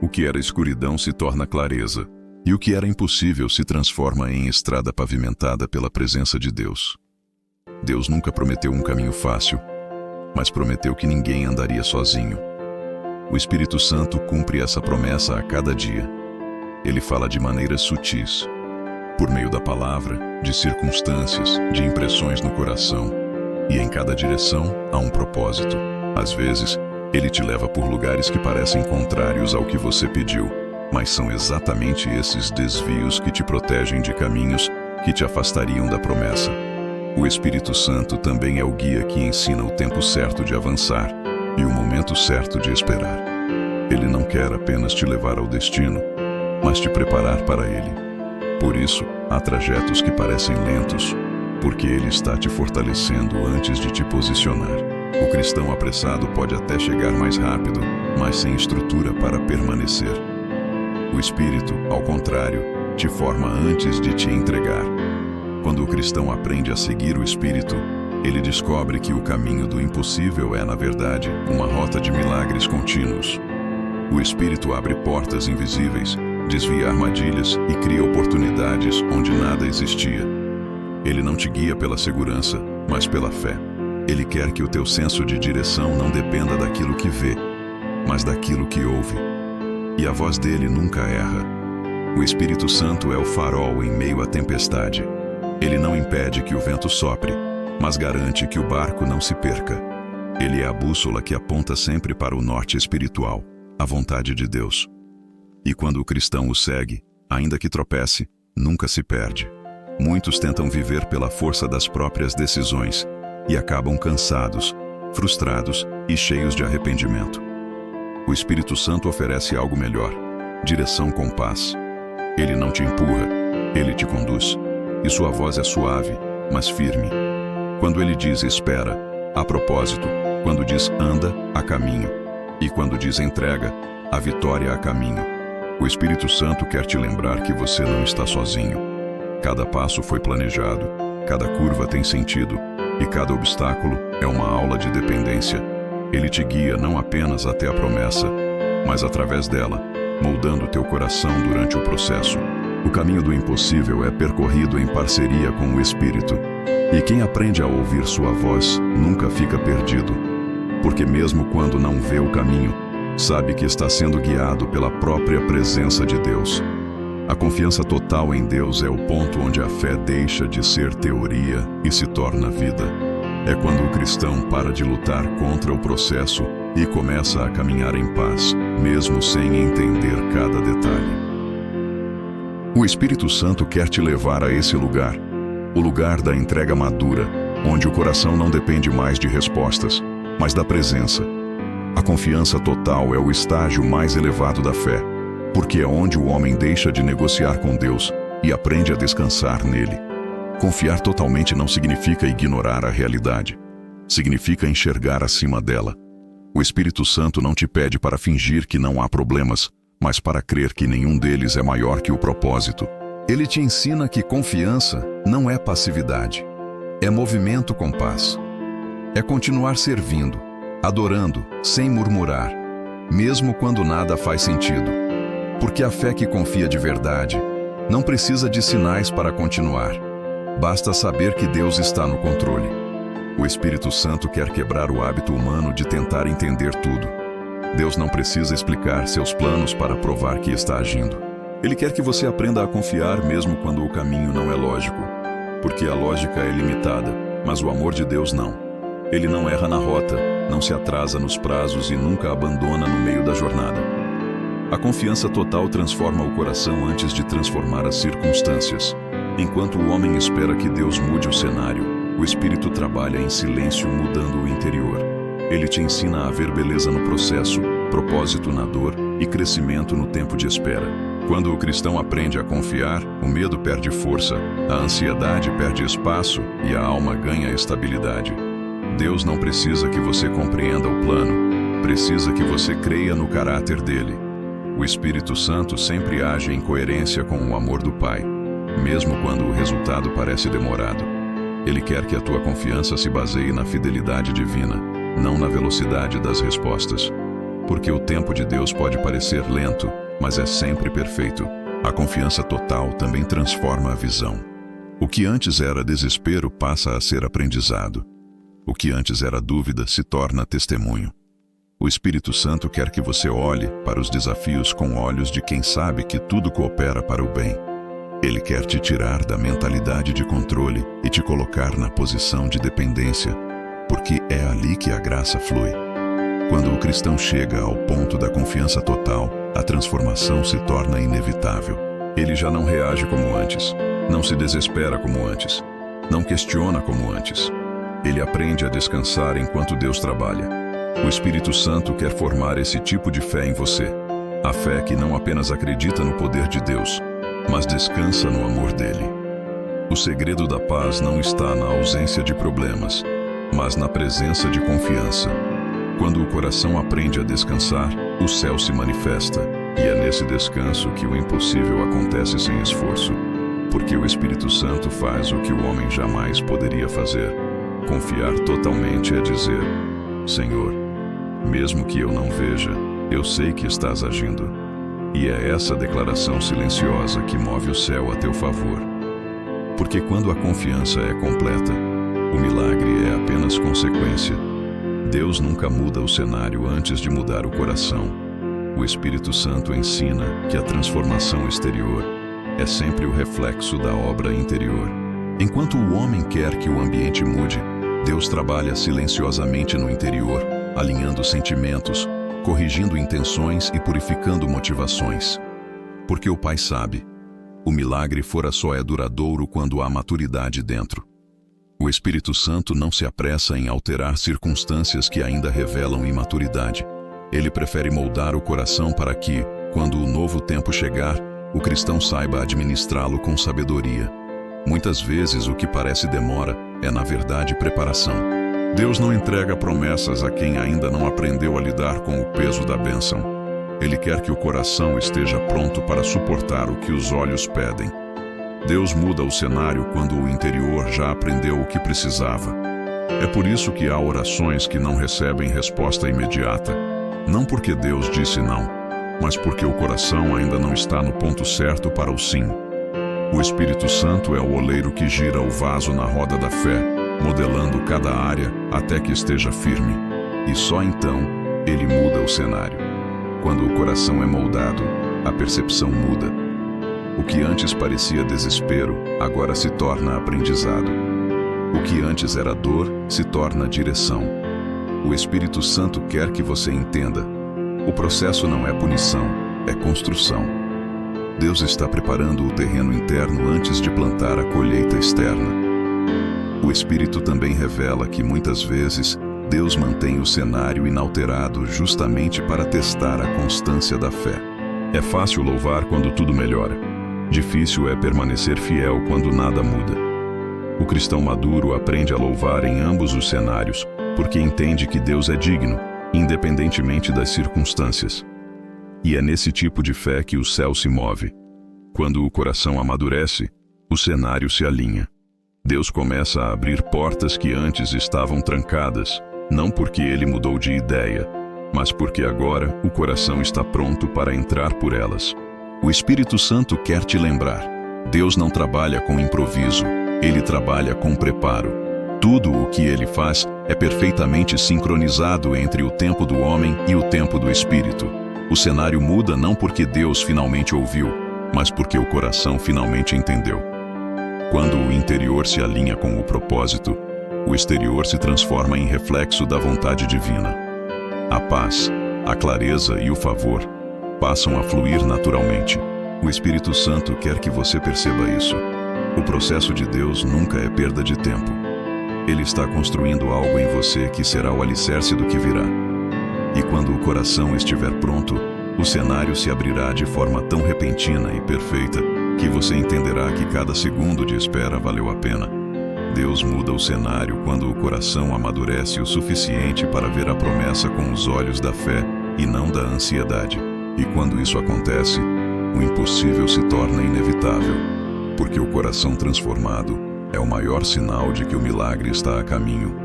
A: O que era escuridão se torna clareza. E o que era impossível se transforma em estrada pavimentada pela presença de Deus. Deus nunca prometeu um caminho fácil, mas prometeu que ninguém andaria sozinho. O Espírito Santo cumpre essa promessa a cada dia. Ele fala de maneiras sutis, por meio da palavra, de circunstâncias, de impressões no coração. E em cada direção há um propósito. Às vezes, ele te leva por lugares que parecem contrários ao que você pediu, mas são exatamente esses desvios que te protegem de caminhos que te afastariam da promessa. O Espírito Santo também é o guia que ensina o tempo certo de avançar e o momento certo de esperar. Ele não quer apenas te levar ao destino, mas te preparar para ele. Por isso, há trajetos que parecem lentos, porque ele está te fortalecendo antes de te posicionar. O cristão apressado pode até chegar mais rápido, mas sem estrutura para permanecer. O Espírito, ao contrário, te forma antes de te entregar. Quando o cristão aprende a seguir o Espírito, ele descobre que o caminho do impossível é, na verdade, uma rota de milagres contínuos. O Espírito abre portas invisíveis, desvia armadilhas e cria oportunidades onde nada existia. Ele não te guia pela segurança, mas pela fé. Ele quer que o teu senso de direção não dependa daquilo que vê, mas daquilo que ouve. E a voz dele nunca erra. O Espírito Santo é o farol em meio à tempestade. Ele não impede que o vento sopre, mas garante que o barco não se perca. Ele é a bússola que aponta sempre para o norte espiritual, a vontade de Deus. E quando o cristão o segue, ainda que tropece, nunca se perde. Muitos tentam viver pela força das próprias decisões e acabam cansados, frustrados e cheios de arrependimento. O Espírito Santo oferece algo melhor: direção com paz. Ele não te empurra, ele te conduz. E sua voz é suave, mas firme. Quando ele diz espera, há propósito. Quando diz anda, há caminho. E quando diz entrega, a vitória há caminho. O Espírito Santo quer te lembrar que você não está sozinho. Cada passo foi planejado, cada curva tem sentido, e cada obstáculo é uma aula de dependência. Ele te guia não apenas até a promessa, mas através dela, moldando teu coração durante o processo. O caminho do impossível é percorrido em parceria com o Espírito. E quem aprende a ouvir sua voz nunca fica perdido, porque mesmo quando não vê o caminho, sabe que está sendo guiado pela própria presença de Deus. A confiança total em Deus é o ponto onde a fé deixa de ser teoria e se torna vida. É quando o cristão para de lutar contra o processo e começa a caminhar em paz, mesmo sem entender cada detalhe. O Espírito Santo quer te levar a esse lugar, o lugar da entrega madura, onde o coração não depende mais de respostas, mas da presença. A confiança total é o estágio mais elevado da fé, porque é onde o homem deixa de negociar com Deus e aprende a descansar nele. Confiar totalmente não significa ignorar a realidade. Significa enxergar acima dela. O Espírito Santo não te pede para fingir que não há problemas, mas para crer que nenhum deles é maior que o propósito. Ele te ensina que confiança não é passividade. É movimento com paz. É continuar servindo, adorando, sem murmurar, mesmo quando nada faz sentido. Porque a fé que confia de verdade não precisa de sinais para continuar. Basta saber que Deus está no controle. O Espírito Santo quer quebrar o hábito humano de tentar entender tudo. Deus não precisa explicar seus planos para provar que está agindo. Ele quer que você aprenda a confiar mesmo quando o caminho não é lógico. Porque a lógica é limitada, mas o amor de Deus não. Ele não erra na rota, não se atrasa nos prazos e nunca abandona no meio da jornada. A confiança total transforma o coração antes de transformar as circunstâncias. Enquanto o homem espera que Deus mude o cenário, o Espírito trabalha em silêncio mudando o interior. Ele te ensina a ver beleza no processo, propósito na dor e crescimento no tempo de espera. Quando o cristão aprende a confiar, o medo perde força, a ansiedade perde espaço e a alma ganha estabilidade. Deus não precisa que você compreenda o plano, precisa que você creia no caráter dele. O Espírito Santo sempre age em coerência com o amor do Pai, mesmo quando o resultado parece demorado. Ele quer que a tua confiança se baseie na fidelidade divina, não na velocidade das respostas. Porque o tempo de Deus pode parecer lento, mas é sempre perfeito. A confiança total também transforma a visão. O que antes era desespero passa a ser aprendizado. O que antes era dúvida se torna testemunho. O Espírito Santo quer que você olhe para os desafios com olhos de quem sabe que tudo coopera para o bem. Ele quer te tirar da mentalidade de controle e te colocar na posição de dependência, porque é ali que a graça flui. Quando o cristão chega ao ponto da confiança total, a transformação se torna inevitável. Ele já não reage como antes, não se desespera como antes, não questiona como antes. Ele aprende a descansar enquanto Deus trabalha. O Espírito Santo quer formar esse tipo de fé em você. A fé que não apenas acredita no poder de Deus, mas descansa no amor dele. O segredo da paz não está na ausência de problemas, mas na presença de confiança. Quando o coração aprende a descansar, o céu se manifesta, e é nesse descanso que o impossível acontece sem esforço. Porque o Espírito Santo faz o que o homem jamais poderia fazer. Confiar totalmente é dizer: Senhor, mesmo que eu não veja, eu sei que estás agindo. E é essa declaração silenciosa que move o céu a teu favor. Porque quando a confiança é completa, o milagre é apenas consequência. Deus nunca muda o cenário antes de mudar o coração. O Espírito Santo ensina que a transformação exterior é sempre o reflexo da obra interior. Enquanto o homem quer que o ambiente mude, Deus trabalha silenciosamente no interior, alinhando sentimentos, corrigindo intenções e purificando motivações. Porque o Pai sabe, o milagre fora só é duradouro quando há maturidade dentro. O Espírito Santo não se apressa em alterar circunstâncias que ainda revelam imaturidade. Ele prefere moldar o coração para que, quando o novo tempo chegar, o cristão saiba administrá-lo com sabedoria. Muitas vezes o que parece demora é, na verdade, preparação. Deus não entrega promessas a quem ainda não aprendeu a lidar com o peso da bênção. Ele quer que o coração esteja pronto para suportar o que os olhos pedem. Deus muda o cenário quando o interior já aprendeu o que precisava. É por isso que há orações que não recebem resposta imediata. Não porque Deus disse não, mas porque o coração ainda não está no ponto certo para o sim. O Espírito Santo é o oleiro que gira o vaso na roda da fé, modelando cada área até que esteja firme. E só então, ele muda o cenário. Quando o coração é moldado, a percepção muda. O que antes parecia desespero, agora se torna aprendizado. O que antes era dor, se torna direção. O Espírito Santo quer que você entenda. O processo não é punição, é construção. Deus está preparando o terreno interno antes de plantar a colheita externa. O Espírito também revela que muitas vezes Deus mantém o cenário inalterado justamente para testar a constância da fé. É fácil louvar quando tudo melhora. Difícil é permanecer fiel quando nada muda. O cristão maduro aprende a louvar em ambos os cenários, porque entende que Deus é digno, independentemente das circunstâncias. E é nesse tipo de fé que o céu se move. Quando o coração amadurece, o cenário se alinha. Deus começa a abrir portas que antes estavam trancadas, não porque ele mudou de ideia, mas porque agora o coração está pronto para entrar por elas. O Espírito Santo quer te lembrar: Deus não trabalha com improviso, ele trabalha com preparo. Tudo o que ele faz é perfeitamente sincronizado entre o tempo do homem e o tempo do Espírito. O cenário muda não porque Deus finalmente ouviu, mas porque o coração finalmente entendeu. Quando o interior se alinha com o propósito, o exterior se transforma em reflexo da vontade divina. A paz, a clareza e o favor passam a fluir naturalmente. O Espírito Santo quer que você perceba isso. O processo de Deus nunca é perda de tempo. Ele está construindo algo em você que será o alicerce do que virá. E quando o coração estiver pronto, o cenário se abrirá de forma tão repentina e perfeita que você entenderá que cada segundo de espera valeu a pena. Deus muda o cenário quando o coração amadurece o suficiente para ver a promessa com os olhos da fé e não da ansiedade. E quando isso acontece, o impossível se torna inevitável, porque o coração transformado é o maior sinal de que o milagre está a caminho.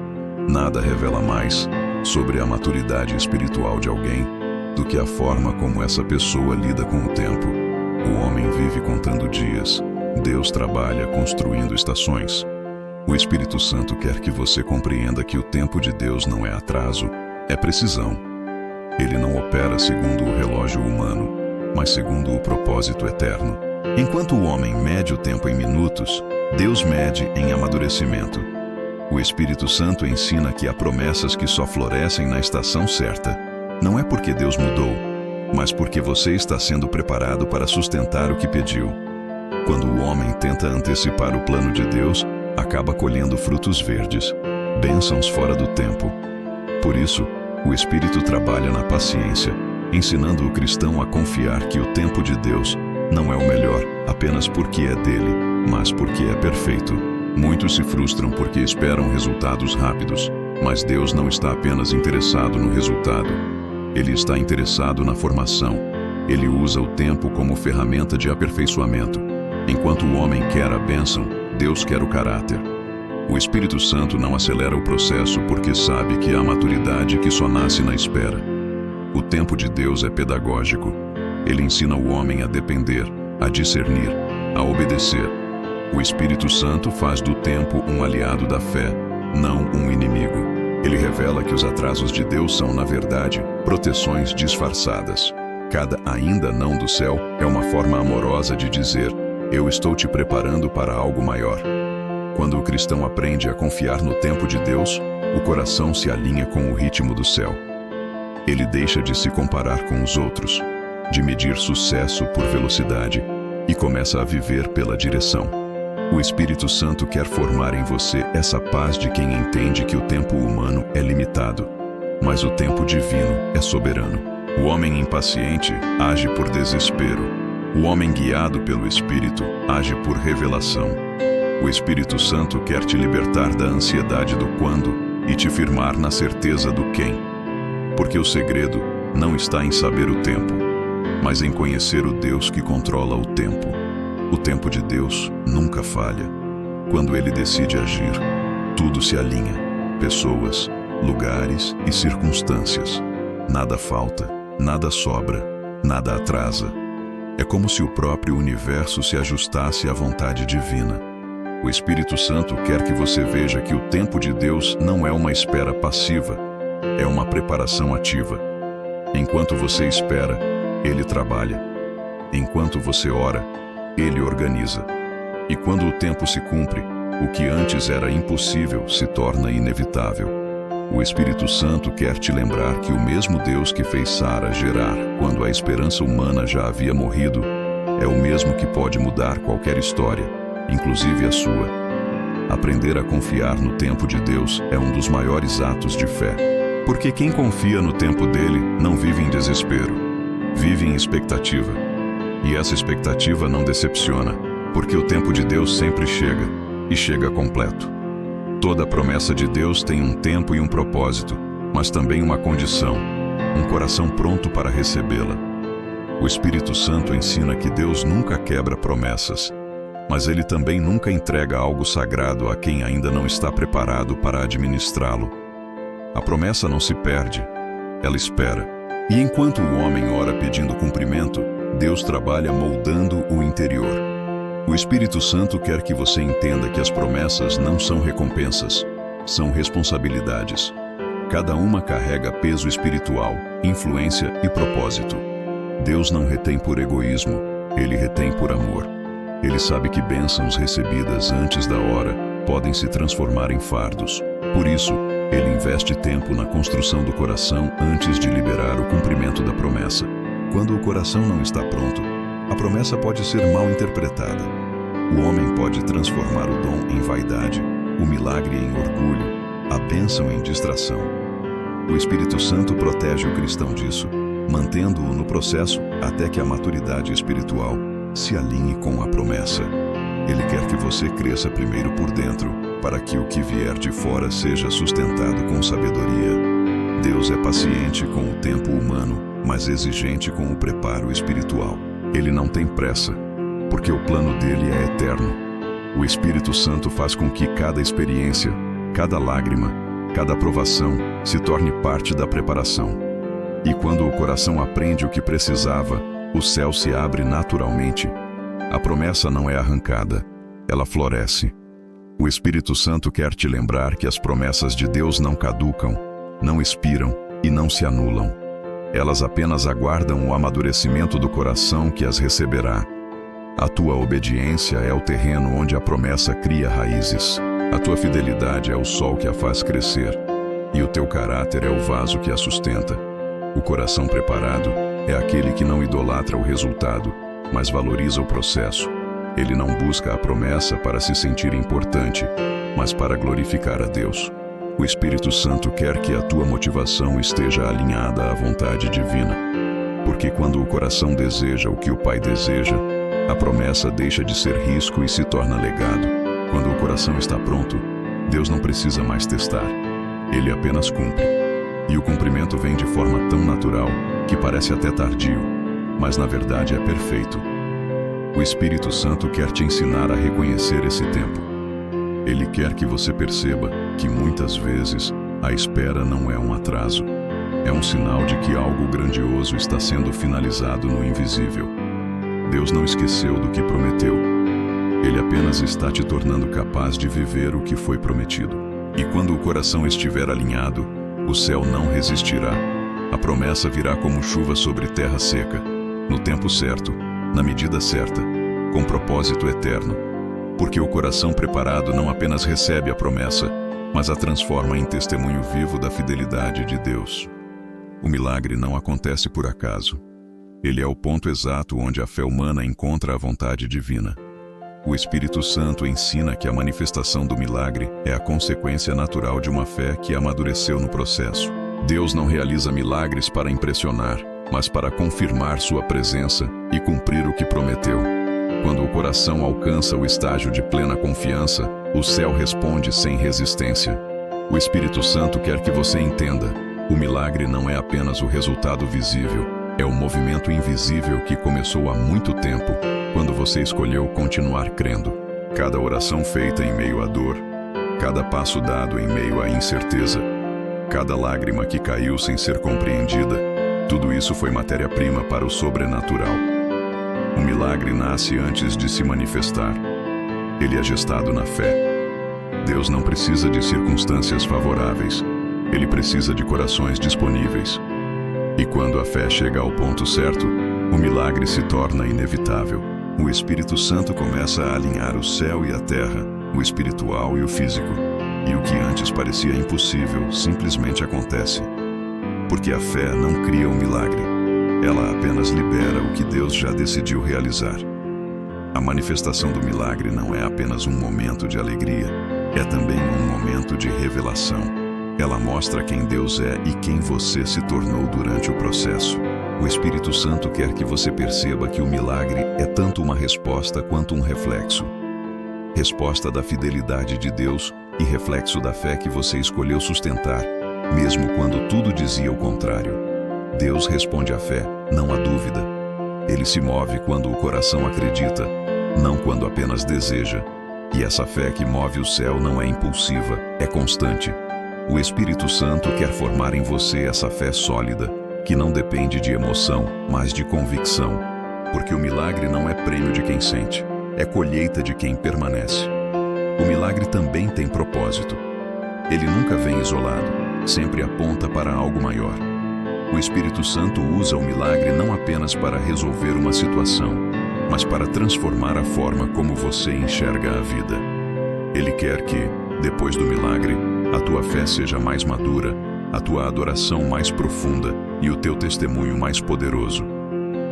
A: Nada revela mais sobre a maturidade espiritual de alguém do que a forma como essa pessoa lida com o tempo. O homem vive contando dias, Deus trabalha construindo estações. O Espírito Santo quer que você compreenda que o tempo de Deus não é atraso, é precisão. Ele não opera segundo o relógio humano, mas segundo o propósito eterno. Enquanto o homem mede o tempo em minutos, Deus mede em amadurecimento. O Espírito Santo ensina que há promessas que só florescem na estação certa. Não é porque Deus mudou, mas porque você está sendo preparado para sustentar o que pediu. Quando o homem tenta antecipar o plano de Deus, acaba colhendo frutos verdes, bênçãos fora do tempo. Por isso, o Espírito trabalha na paciência, ensinando o cristão a confiar que o tempo de Deus não é o melhor apenas porque é dele, mas porque é perfeito. Muitos se frustram porque esperam resultados rápidos, Mas Deus não está apenas interessado no resultado. Ele está interessado na formação. Ele usa o tempo como ferramenta de aperfeiçoamento. Enquanto o homem quer a bênção, Deus quer o caráter. O Espírito Santo não acelera o processo porque sabe que há maturidade que só nasce na espera. O tempo de Deus é pedagógico. Ele ensina o homem a depender, a discernir, a obedecer. O Espírito Santo faz do tempo um aliado da fé, não um inimigo. Ele revela que os atrasos de Deus são, na verdade, proteções disfarçadas. Cada ainda não do céu é uma forma amorosa de dizer: eu estou te preparando para algo maior. Quando o cristão aprende a confiar no tempo de Deus, o coração se alinha com o ritmo do céu. Ele deixa de se comparar com os outros, de medir sucesso por velocidade, e começa a viver pela direção. O Espírito Santo quer formar em você essa paz de quem entende que o tempo humano é limitado, mas o tempo divino é soberano. O homem impaciente age por desespero. O homem guiado pelo Espírito age por revelação. O Espírito Santo quer te libertar da ansiedade do quando e te firmar na certeza do quem. Porque o segredo não está em saber o tempo, mas em conhecer o Deus que controla o tempo. O tempo de Deus nunca falha. Quando Ele decide agir, tudo se alinha. Pessoas, lugares e circunstâncias. Nada falta, nada sobra, nada atrasa. É como se o próprio universo se ajustasse à vontade divina. O Espírito Santo quer que você veja que o tempo de Deus não é uma espera passiva, é uma preparação ativa. Enquanto você espera, Ele trabalha. Enquanto você ora, Ele organiza. E quando o tempo se cumpre, o que antes era impossível se torna inevitável. O Espírito Santo quer te lembrar que o mesmo Deus que fez Sara gerar quando a esperança humana já havia morrido, é o mesmo que pode mudar qualquer história, inclusive a sua. Aprender a confiar no tempo de Deus é um dos maiores atos de fé. Porque quem confia no tempo dele não vive em desespero, vive em expectativa. E essa expectativa não decepciona, porque o tempo de Deus sempre chega, e chega completo. Toda promessa de Deus tem um tempo e um propósito, mas também uma condição, um coração pronto para recebê-la. O Espírito Santo ensina que Deus nunca quebra promessas, mas Ele também nunca entrega algo sagrado a quem ainda não está preparado para administrá-lo. A promessa não se perde, ela espera. E enquanto o homem ora pedindo cumprimento, Deus trabalha moldando o interior. O Espírito Santo quer que você entenda que as promessas não são recompensas, são responsabilidades. Cada uma carrega peso espiritual, influência e propósito. Deus não retém por egoísmo, Ele retém por amor. Ele sabe que bênçãos recebidas antes da hora podem se transformar em fardos. Por isso, Ele investe tempo na construção do coração antes de liberar o cumprimento da promessa. Quando o coração não está pronto, a promessa pode ser mal interpretada. O homem pode transformar o dom em vaidade, o milagre em orgulho, a bênção em distração. O Espírito Santo protege o cristão disso, mantendo-o no processo até que a maturidade espiritual se alinhe com a promessa. Ele quer que você cresça primeiro por dentro, para que o que vier de fora seja sustentado com sabedoria. Deus é paciente com o tempo humano, mas exigente com o preparo espiritual. Ele não tem pressa, porque o plano dele é eterno. O Espírito Santo faz com que cada experiência, cada lágrima, cada aprovação se torne parte da preparação. E quando o coração aprende o que precisava, o céu se abre naturalmente. A promessa não é arrancada, ela floresce. O Espírito Santo quer te lembrar que as promessas de Deus não caducam, não expiram e não se anulam. Elas apenas aguardam o amadurecimento do coração que as receberá. A tua obediência é o terreno onde a promessa cria raízes. A tua fidelidade é o sol que a faz crescer. E o teu caráter é o vaso que a sustenta. O coração preparado é aquele que não idolatra o resultado, mas valoriza o processo. Ele não busca a promessa para se sentir importante, mas para glorificar a Deus. O Espírito Santo quer que a tua motivação esteja alinhada à vontade divina. Porque quando o coração deseja o que o Pai deseja, a promessa deixa de ser risco e se torna legado. Quando o coração está pronto, Deus não precisa mais testar. Ele apenas cumpre. E o cumprimento vem de forma tão natural que parece até tardio, mas na verdade é perfeito. O Espírito Santo quer te ensinar a reconhecer esse tempo. Ele quer que você perceba que muitas vezes a espera não é um atraso. É um sinal de que algo grandioso está sendo finalizado no invisível. Deus não esqueceu do que prometeu. Ele apenas está te tornando capaz de viver o que foi prometido. E quando o coração estiver alinhado, o céu não resistirá. A promessa virá como chuva sobre terra seca, no tempo certo, na medida certa, com propósito eterno. Porque o coração preparado não apenas recebe a promessa, mas a transforma em testemunho vivo da fidelidade de Deus. O milagre não acontece por acaso. Ele é o ponto exato onde a fé humana encontra a vontade divina. O Espírito Santo ensina que a manifestação do milagre é a consequência natural de uma fé que amadureceu no processo. Deus não realiza milagres para impressionar, mas para confirmar sua presença e cumprir o que prometeu. Quando o coração alcança o estágio de plena confiança, o céu responde sem resistência. O Espírito Santo quer que você entenda: o milagre não é apenas o resultado visível, é o movimento invisível que começou há muito tempo, quando você escolheu continuar crendo. Cada oração feita em meio à dor, cada passo dado em meio à incerteza, cada lágrima que caiu sem ser compreendida, tudo isso foi matéria-prima para o sobrenatural. O milagre nasce antes de se manifestar. Ele é gestado na fé. Deus não precisa de circunstâncias favoráveis. Ele precisa de corações disponíveis. E quando a fé chega ao ponto certo, o milagre se torna inevitável. O Espírito Santo começa a alinhar o céu e a terra, o espiritual e o físico. E o que antes parecia impossível simplesmente acontece. Porque a fé não cria um milagre. Ela apenas libera o que Deus já decidiu realizar. A manifestação do milagre não é apenas um momento de alegria, é também um momento de revelação. Ela mostra quem Deus é e quem você se tornou durante o processo. O Espírito Santo quer que você perceba que o milagre é tanto uma resposta quanto um reflexo. Resposta da fidelidade de Deus e reflexo da fé que você escolheu sustentar, mesmo quando tudo dizia o contrário. Deus responde à fé, não há dúvida. Ele se move quando o coração acredita, não quando apenas deseja. E essa fé que move o céu não é impulsiva, é constante. O Espírito Santo quer formar em você essa fé sólida, que não depende de emoção, mas de convicção. Porque o milagre não é prêmio de quem sente, é colheita de quem permanece. O milagre também tem propósito. Ele nunca vem isolado, sempre aponta para algo maior. O Espírito Santo usa o milagre não apenas para resolver uma situação, mas para transformar a forma como você enxerga a vida. Ele quer que, depois do milagre, a tua fé seja mais madura, a tua adoração mais profunda e o teu testemunho mais poderoso.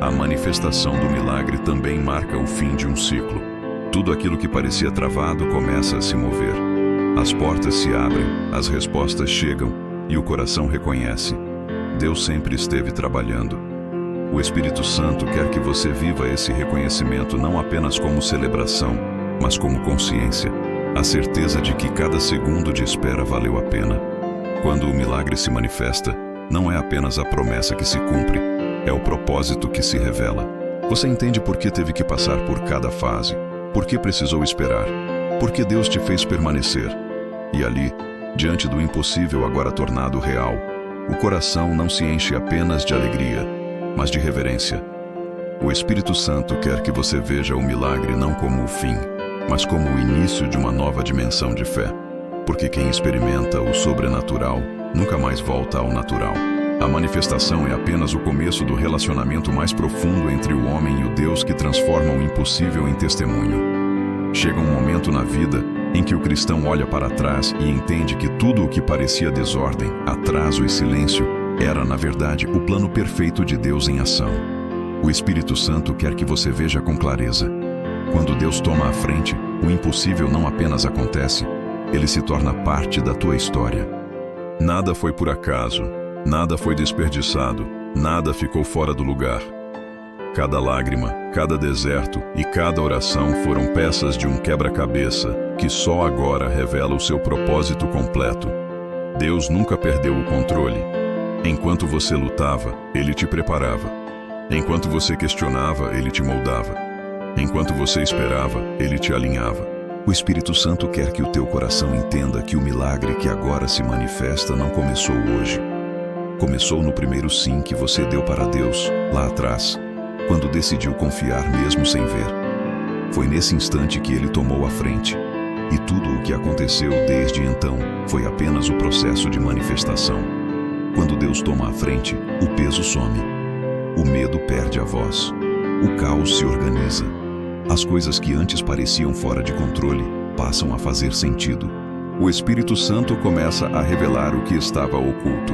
A: A manifestação do milagre também marca o fim de um ciclo. Tudo aquilo que parecia travado começa a se mover. As portas se abrem, as respostas chegam e o coração reconhece: Deus sempre esteve trabalhando. O Espírito Santo quer que você viva esse reconhecimento não apenas como celebração, mas como consciência, a certeza de que cada segundo de espera valeu a pena. Quando o milagre se manifesta, não é apenas a promessa que se cumpre, é o propósito que se revela. Você entende por que teve que passar por cada fase, por que precisou esperar, por que Deus te fez permanecer. E ali, diante do impossível agora tornado real, o coração não se enche apenas de alegria, mas de reverência. O Espírito Santo quer que você veja o milagre não como o fim, mas como o início de uma nova dimensão de fé. Porque quem experimenta o sobrenatural nunca mais volta ao natural. A manifestação é apenas o começo do relacionamento mais profundo entre o homem e o Deus que transforma o impossível em testemunho. Chega um momento na vida em que o cristão olha para trás e entende que tudo o que parecia desordem, atraso e silêncio era, na verdade, o plano perfeito de Deus em ação. O Espírito Santo quer que você veja com clareza. Quando Deus toma a frente, o impossível não apenas acontece, ele se torna parte da tua história. Nada foi por acaso, nada foi desperdiçado, nada ficou fora do lugar. Cada lágrima, cada deserto e cada oração foram peças de um quebra-cabeça que só agora revela o seu propósito completo. Deus nunca perdeu o controle. Enquanto você lutava, Ele te preparava. Enquanto você questionava, Ele te moldava. Enquanto você esperava, Ele te alinhava. O Espírito Santo quer que o teu coração entenda que o milagre que agora se manifesta não começou hoje. Começou no primeiro sim que você deu para Deus, lá atrás, quando decidiu confiar mesmo sem ver. Foi nesse instante que Ele tomou a frente. E tudo o que aconteceu desde então foi apenas o processo de manifestação. Quando Deus toma a frente, o peso some. O medo perde a voz. O caos se organiza. As coisas que antes pareciam fora de controle passam a fazer sentido. O Espírito Santo começa a revelar o que estava oculto,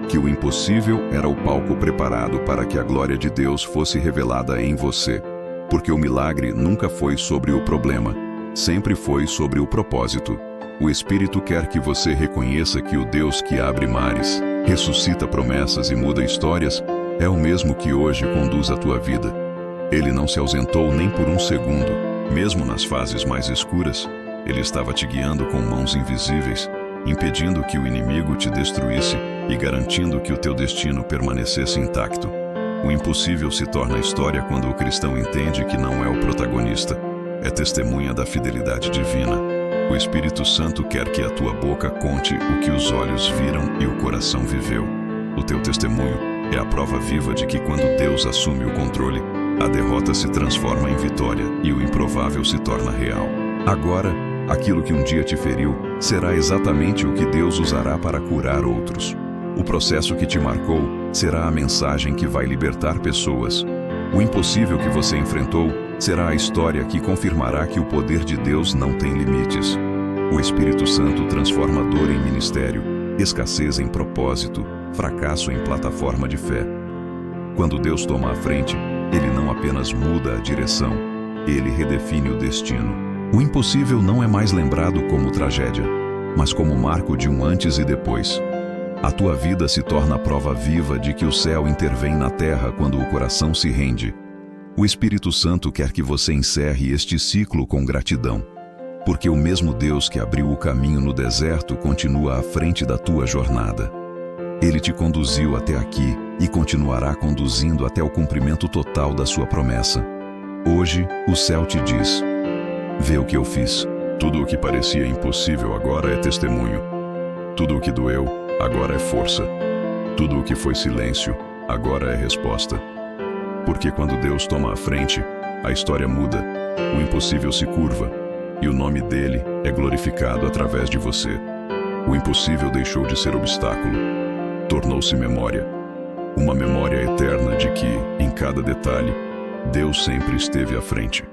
A: que o impossível era o palco preparado para que a glória de Deus fosse revelada em você, porque o milagre nunca foi sobre o problema, sempre foi sobre o propósito. O Espírito quer que você reconheça que o Deus que abre mares, ressuscita promessas e muda histórias, é o mesmo que hoje conduz a tua vida. Ele não se ausentou nem por um segundo, mesmo nas fases mais escuras. Ele estava te guiando com mãos invisíveis, impedindo que o inimigo te destruísse e garantindo que o teu destino permanecesse intacto. O impossível se torna história quando o cristão entende que não é o protagonista, é testemunha da fidelidade divina. O Espírito Santo quer que a tua boca conte o que os olhos viram e o coração viveu. O teu testemunho é a prova viva de que quando Deus assume o controle, a derrota se transforma em vitória e o improvável se torna real. Agora, aquilo que um dia te feriu será exatamente o que Deus usará para curar outros. O processo que te marcou será a mensagem que vai libertar pessoas. O impossível que você enfrentou será a história que confirmará que o poder de Deus não tem limites. O Espírito Santo transforma dor em ministério, escassez em propósito, fracasso em plataforma de fé. Quando Deus toma a frente, Ele não apenas muda a direção, Ele redefine o destino. O impossível não é mais lembrado como tragédia, mas como marco de um antes e depois. A tua vida se torna a prova viva de que o céu intervém na terra quando o coração se rende. O Espírito Santo quer que você encerre este ciclo com gratidão, porque o mesmo Deus que abriu o caminho no deserto continua à frente da tua jornada. Ele te conduziu até aqui e continuará conduzindo até o cumprimento total da sua promessa. Hoje, o céu te diz: vê o que eu fiz. Tudo o que parecia impossível agora é testemunho. Tudo o que doeu, agora é força. Tudo o que foi silêncio, agora é resposta. Porque quando Deus toma a frente, a história muda, o impossível se curva, e o nome dele é glorificado através de você. O impossível deixou de ser obstáculo, tornou-se memória. Uma memória eterna de que, em cada detalhe, Deus sempre esteve à frente.